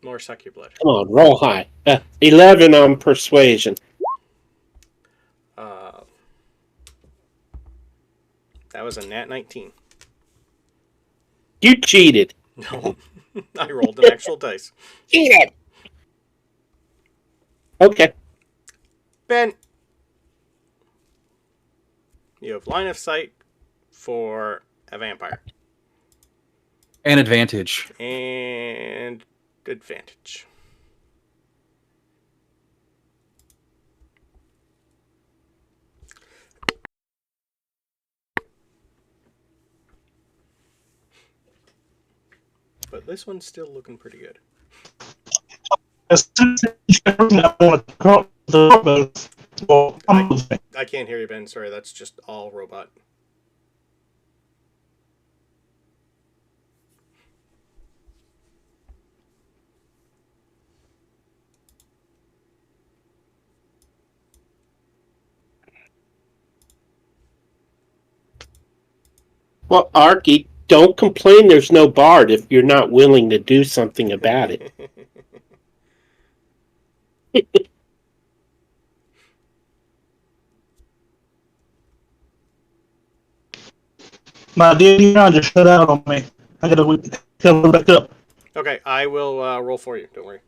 S1: More suck your blood.
S3: come on, roll high. 11 on persuasion.
S1: That was a nat 19.
S3: You cheated.
S1: No, I rolled an actual dice.
S3: Cheated. Okay.
S1: Ben, you have line of sight for a vampire
S7: And advantage.
S1: and advantage. But this one's still looking pretty good.
S4: As soon as I want to drop the boat, well, I'm moving.
S1: I can't hear you, Ben. Sorry, that's just all robot.
S3: Well, Arky, don't complain there's no bard if you're not willing to do something about it.
S4: My D&D now just shut out on me. I gotta look back up.
S1: Okay, I will roll for you. Don't worry.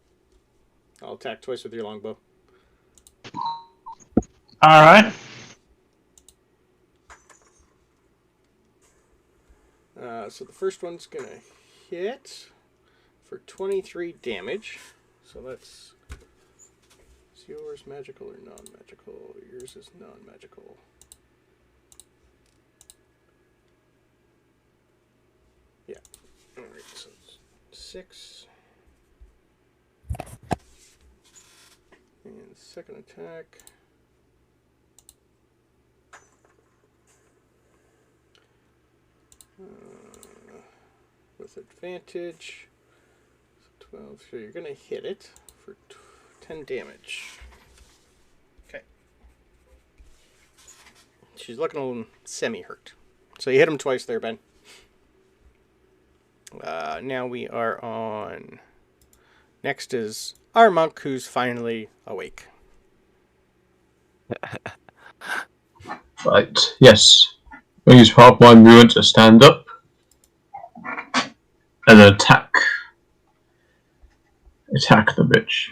S1: I'll attack twice with your longbow.
S4: All right.
S1: So the first one's going to hit for 23 damage. So that's... Is yours magical or non-magical? Yours is non-magical. Yeah. Alright, so 6. And second attack. With advantage. 12. So you're going to hit it for 10 damage. Okay. She's looking a little semi-hurt. So you hit him twice there, Ben. Now we are on... Next is our monk, who's finally awake.
S5: Right, yes. I'll use half my movement to stand up. And then attack. Attack the bitch.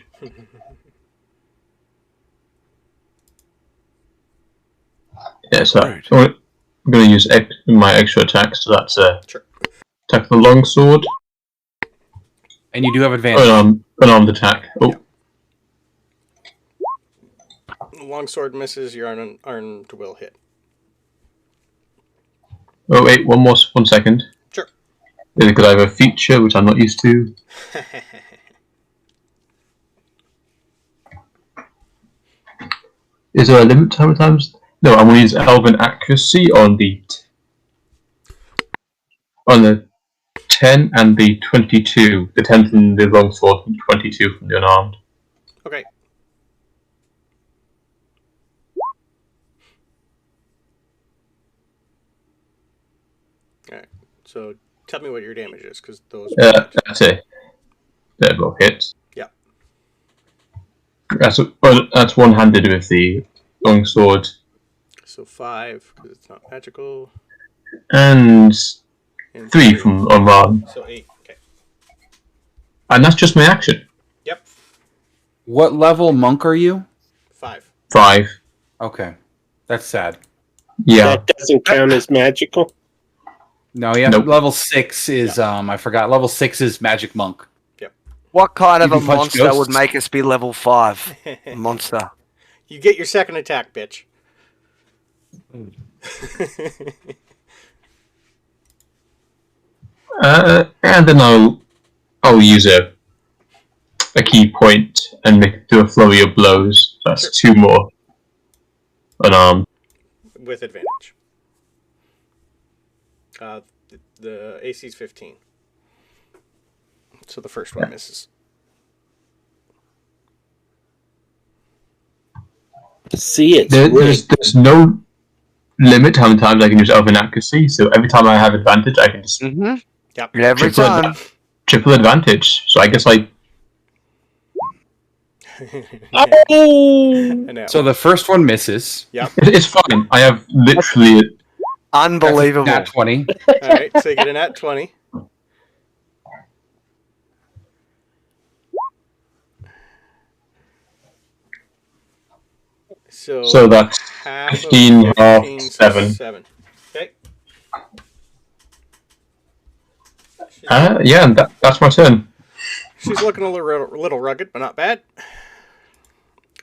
S5: Yeah, so I'm going to use my extra attack, so that's
S1: Sure.
S5: attack the longsword.
S7: And you do have advantage.
S5: Unarmed attack. Oh.
S1: Longsword misses, your unarmed will hit.
S5: Oh wait, one second.
S1: Sure.
S5: Because I have a feature which I'm not used to. Is there a limit to how many times? No, I'm going to use Elven Accuracy on the 10 and the 22. The 10 from the longsword and 22 from the unarmed.
S1: Okay. Alright, so tell me what your damage is, because those...
S5: That's it. They're both hits.
S1: Yeah.
S5: That's one-handed with the longsword.
S1: So 5, because it's not magical.
S5: And 3 from unarmed.
S1: So 8, okay.
S5: And that's just my action.
S1: Yep.
S7: What level monk are you?
S1: 5.
S5: 5.
S7: Okay. That's sad.
S5: Yeah.
S3: That doesn't count as magical.
S7: No, yeah.
S5: Nope.
S7: Level 6 is I forgot. Level 6 is magic monk.
S2: What kind of
S7: You
S2: a
S7: can punch
S2: monster
S7: ghosts.
S2: would make us be level 5? Monster.
S1: You get your second attack, bitch.
S5: And then I'll use a key point and do a flurry of blows. That's 2 more unarmed.
S1: With advantage. The AC's 15. So the first one misses.
S3: See, it's
S5: There's no limit to how many times I can use Elven Accuracy, so every time I have advantage, I can just
S1: Yep.
S2: Every time.
S5: triple advantage. So I guess
S3: Oh!
S1: I know.
S7: So the first one misses.
S1: Yep.
S5: it's fine. I have literally...
S2: Unbelievable.
S7: Nat 20.
S1: Alright, so you get a nat 20.
S5: So that's
S1: half
S5: 15,
S1: of
S5: half,
S1: 15,
S5: 7.
S1: 7. Okay.
S5: Yeah, and that's my turn.
S1: She's looking a little rugged, but not bad.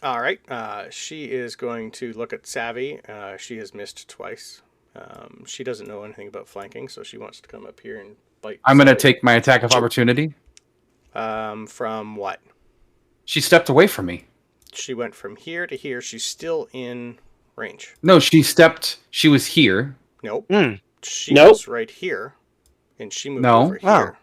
S1: All right. She is going to look at Savvy. She has missed twice. She doesn't know anything about flanking, so she wants to come up here and bite.
S7: I'm going to
S1: Savvy.
S7: take my attack of opportunity.
S1: From what?
S7: She stepped away from me.
S1: She went from here to here. She's still in range.
S7: No, she was here.
S1: Nope. She
S3: Nope.
S1: was right here, and she moved
S7: No.
S1: over here.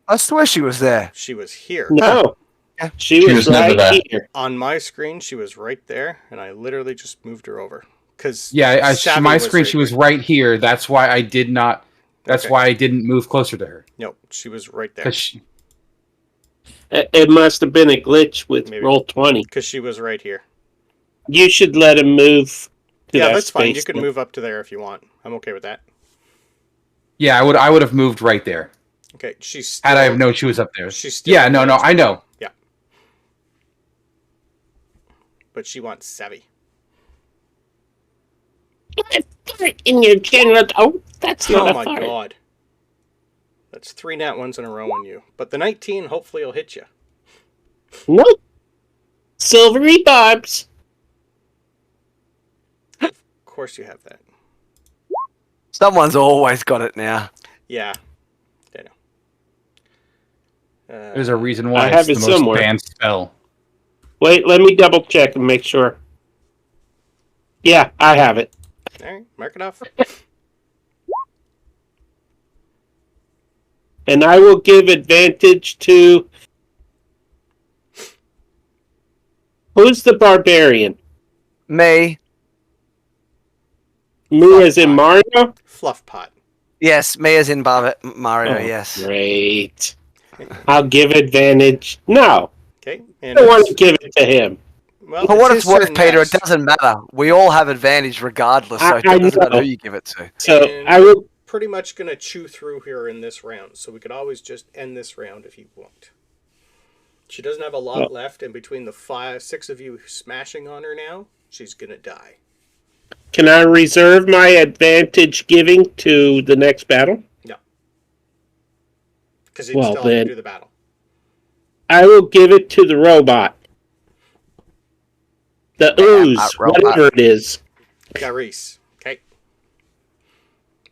S2: I swear she was there.
S1: She was here.
S3: No.
S2: Yeah.
S3: She was
S5: never
S3: right
S5: there.
S3: here.
S1: On my screen, she was right there, and I literally just moved her over. Because
S7: Yeah, my
S1: was
S7: screen.
S1: right
S7: She was
S1: there.
S7: right here. That's why I did not. That's
S1: Okay.
S7: why I didn't move closer to her.
S1: No, she was right there.
S7: Because
S3: It must have been a glitch with
S1: Maybe.
S3: roll 20.
S1: Because she was right here.
S3: You should let him move to
S1: Yeah,
S3: that
S1: that's fine.
S3: space.
S1: You can move up to there if you want. I'm okay with that.
S7: yeah, I would have moved right there
S1: Okay, she's still,
S7: had I have known she was up there.
S1: She's still
S7: Yeah,
S1: in
S7: no,
S1: range.
S7: I know.
S1: Yeah. But she wants Savvy.
S3: In your general. Oh, that's not
S1: Oh
S3: a
S1: my
S3: fart.
S1: god. That's 3 nat 1s in a row on you. But the 19 hopefully will hit you.
S3: Nope. Silvery barbs.
S1: Of course you have that.
S2: Someone's always got it now.
S1: Yeah. I know.
S7: There's a reason why
S3: I
S7: it's
S3: have
S7: the
S3: it
S7: most
S3: somewhere.
S7: banned spell.
S3: Wait, let me double check and make sure. Yeah, I have it.
S1: Alright, mark it off.
S3: And I will give advantage to. Who's the barbarian?
S2: Me.
S3: Me as in Mario?
S1: Fluff pot.
S2: Yes, me as in Mario,
S3: Oh,
S2: yes.
S3: Great. I'll give advantage. No,
S1: Okay.
S3: I
S1: And
S3: don't want
S1: it's-
S3: to give it to him.
S1: well,
S2: For what
S1: his
S2: it's worth,
S1: turn
S2: Peter,
S1: next.
S2: it doesn't matter. We all have advantage regardless, so
S3: I
S2: it doesn't matter
S3: know.
S2: who you give it to.
S3: So
S1: And
S3: I will.
S1: pretty much going to chew through here in this round, so we could always just end this round if you want. She doesn't have a lot left, and between the 6 of you smashing on her now, she's going to die.
S3: Can I reserve my advantage giving to the next battle?
S1: No. Because you
S3: Well,
S1: still have
S3: then-
S1: to do the battle.
S3: I will give it to the robot. The ooze,
S2: robot.
S3: whatever it is.
S1: Garis. Okay.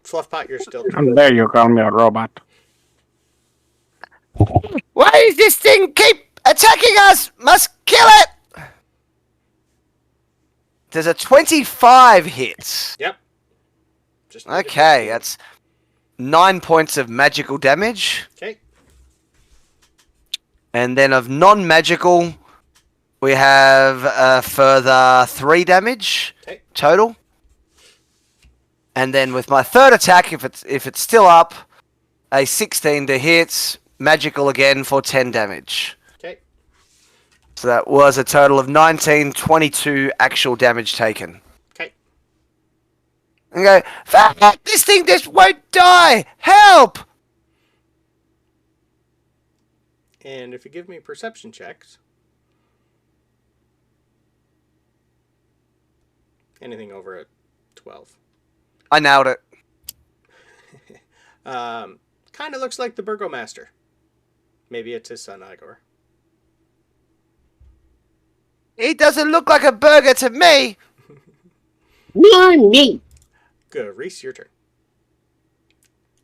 S1: Fluffpot, you're still...
S6: How dare you call me a robot?
S2: Why does this thing keep attacking us? Must kill it! There's a 25 hits.
S1: Yep. Just need to
S2: Okay,
S1: hit.
S2: that's 9 points of magical damage.
S1: Okay.
S2: And then of non-magical, we have a further 3 damage
S1: Okay.
S2: total. And then with my third attack, if it's still up, a 16 to hit, magical again for 10 damage.
S1: Okay.
S2: So that was a total of 19, 22 actual damage taken.
S1: Okay.
S2: And go, fuck, this thing just won't die! Help!
S1: And if you give me perception checks... anything over a 12.
S2: I nailed it.
S1: Kind of looks like the Burgomaster. Maybe it's his son, Igor.
S2: He doesn't look like a burger to me!
S3: Nor me.
S1: Good, Reese, your turn.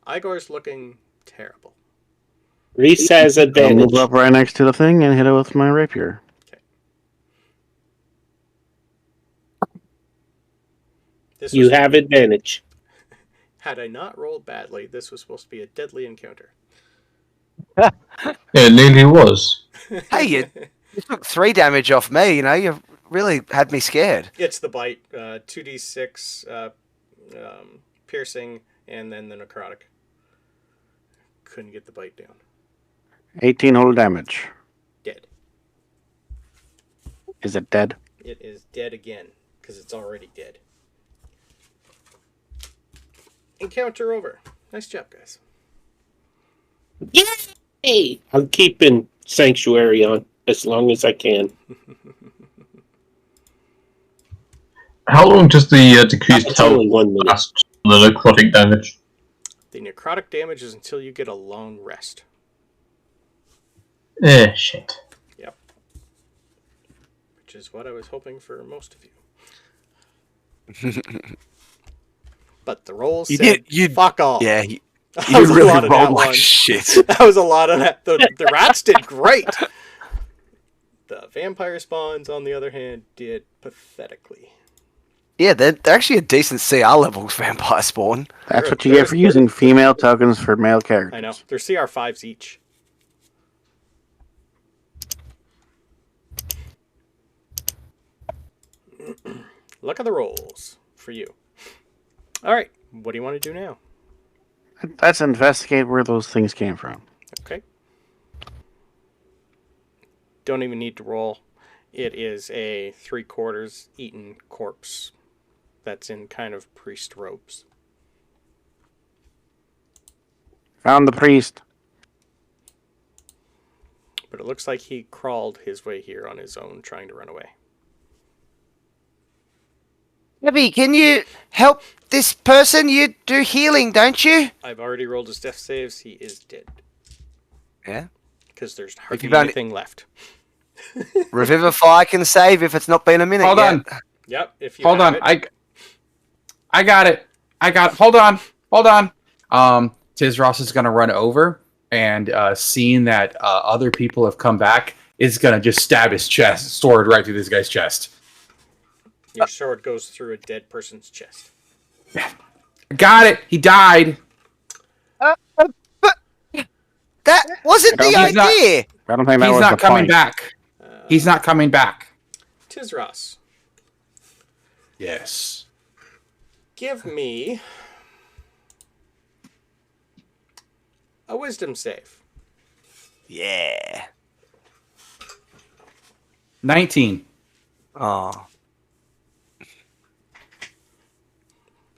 S1: Igor's looking terrible.
S3: Reese has
S6: I'll
S3: advantage.
S6: move up right next to the thing and hit it with my rapier.
S1: This
S3: You
S1: was,
S3: have advantage.
S1: had I not rolled badly, this was supposed to be a deadly encounter.
S5: It nearly was.
S2: Hey, you took 3 damage off me, you really had me scared.
S1: It's the bite, 2d6 piercing, and then the necrotic. Couldn't get the bite down.
S6: 18 whole damage.
S1: Dead.
S6: Is it dead?
S1: It is dead again, because it's already dead. Encounter over. Nice job, guys.
S3: Yay! I'm keeping Sanctuary on as long as I can.
S5: How long does the decreased
S3: It's
S5: health
S3: only 1 minute.
S5: last on the necrotic damage?
S1: The necrotic damage is until you get a long rest.
S5: Shit.
S1: Yep. Which is what I was hoping for most of you. But the rolls said, fuck all.
S2: Yeah, you
S1: That was a
S2: really
S1: lot of
S2: rolled
S1: that
S2: like
S1: one.
S2: shit.
S1: That was a lot of that. The rats did great. The vampire spawns, on the other hand, did pathetically.
S2: Yeah, they're actually a decent CR level vampire spawn.
S6: That's what you get for using female tokens for male characters.
S1: I know. They're CR5s each. Look at the rolls. for you. All right. What do you want to do now?
S6: Let's investigate where those things came from.
S1: Okay. Don't even need to roll. It is a 3/4 eaten corpse that's in kind of priest robes.
S6: Found the priest.
S1: But it looks like he crawled his way here on his own, trying to run away.
S2: Debbie, can you help this person? You do healing, don't you?
S1: I've already rolled his death saves. He is dead.
S2: Yeah.
S1: Because there's hardly
S2: you've only-
S1: anything left.
S2: Revivify can save if it's not been a minute
S7: Hold
S2: yet.
S7: on.
S1: Yep. If you
S7: Hold
S1: have
S7: on.
S1: it.
S7: I got it. Hold on. Tizros is going to run over and seeing that other people have come back, is going to just stab his sword right through this guy's chest.
S1: Your sword goes through a dead person's chest.
S7: Got it. He died.
S2: But that wasn't the
S7: He's not-
S2: idea.
S6: I don't think that
S7: He's
S6: was
S7: not
S6: the
S7: coming
S6: point.
S7: back. He's not coming back.
S1: Tizros,
S7: Yes.
S1: give me a wisdom save.
S2: Yeah.
S7: 19.
S2: Oh.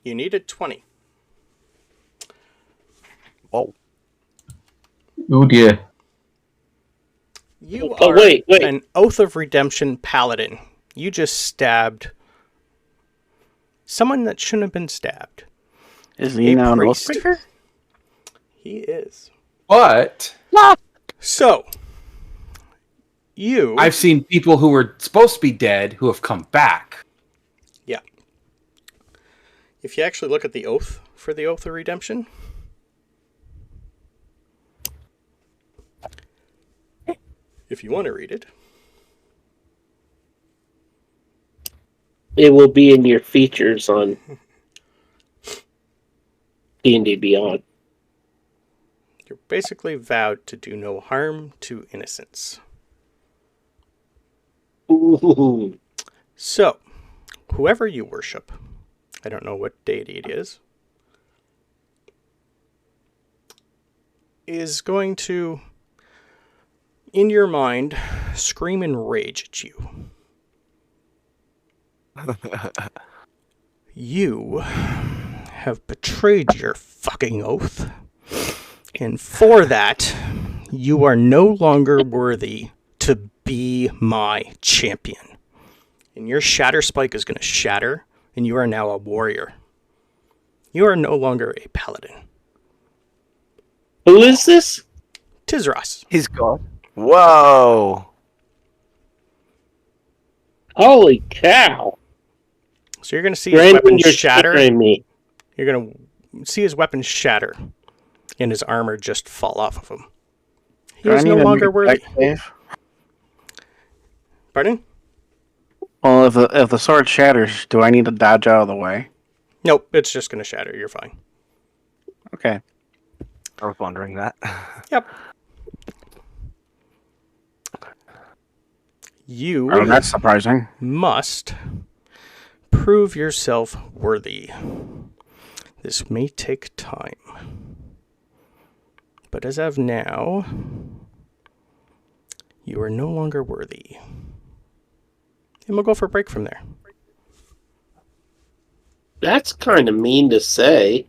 S1: You need a 20.
S2: Whoa.
S5: Oh dear.
S1: You
S3: Oh,
S1: are
S3: wait.
S1: an Oath of Redemption paladin. You just stabbed someone that shouldn't have been stabbed.
S6: Is he
S1: A
S6: now an
S1: priest.
S6: Oathbreaker?
S1: He is.
S7: But
S1: So, you...
S7: I've seen people who were supposed to be dead who have come back.
S1: Yeah. If you actually look at the oath for the Oath of Redemption... If you want to read it.
S3: It will be in your features on D&D Beyond.
S1: You're basically vowed to do no harm to innocents.
S3: Ooh.
S1: So, whoever you worship, I don't know what deity it is going to, in your mind, scream in rage at you. You have betrayed your fucking oath. And for that, you are no longer worthy to be my champion. And your shatter spike is going to shatter, and you are now a warrior. You are no longer a paladin.
S3: Who is this?
S1: Tizros.
S2: He's gone. Whoa.
S3: Holy cow.
S1: So you're going to see his
S3: Brandon,
S1: weapon
S3: you're
S1: shatter.
S3: scaring me.
S1: You're going to see his weapon shatter, and his armor just fall off of him. He
S6: Do I
S1: is
S6: need
S1: no
S6: to
S1: longer
S6: make a
S1: worthy.
S6: dex save?
S1: Pardon?
S6: Well, if the sword shatters, do I need to dodge out of the way?
S1: Nope, it's just going to shatter. You're fine.
S6: Okay.
S2: I was wondering that.
S1: Yep. You
S6: Oh, that's surprising.
S1: must prove yourself worthy. This may take time. But as of now, you are no longer worthy. And we'll go for a break from there.
S3: That's kind of mean to say.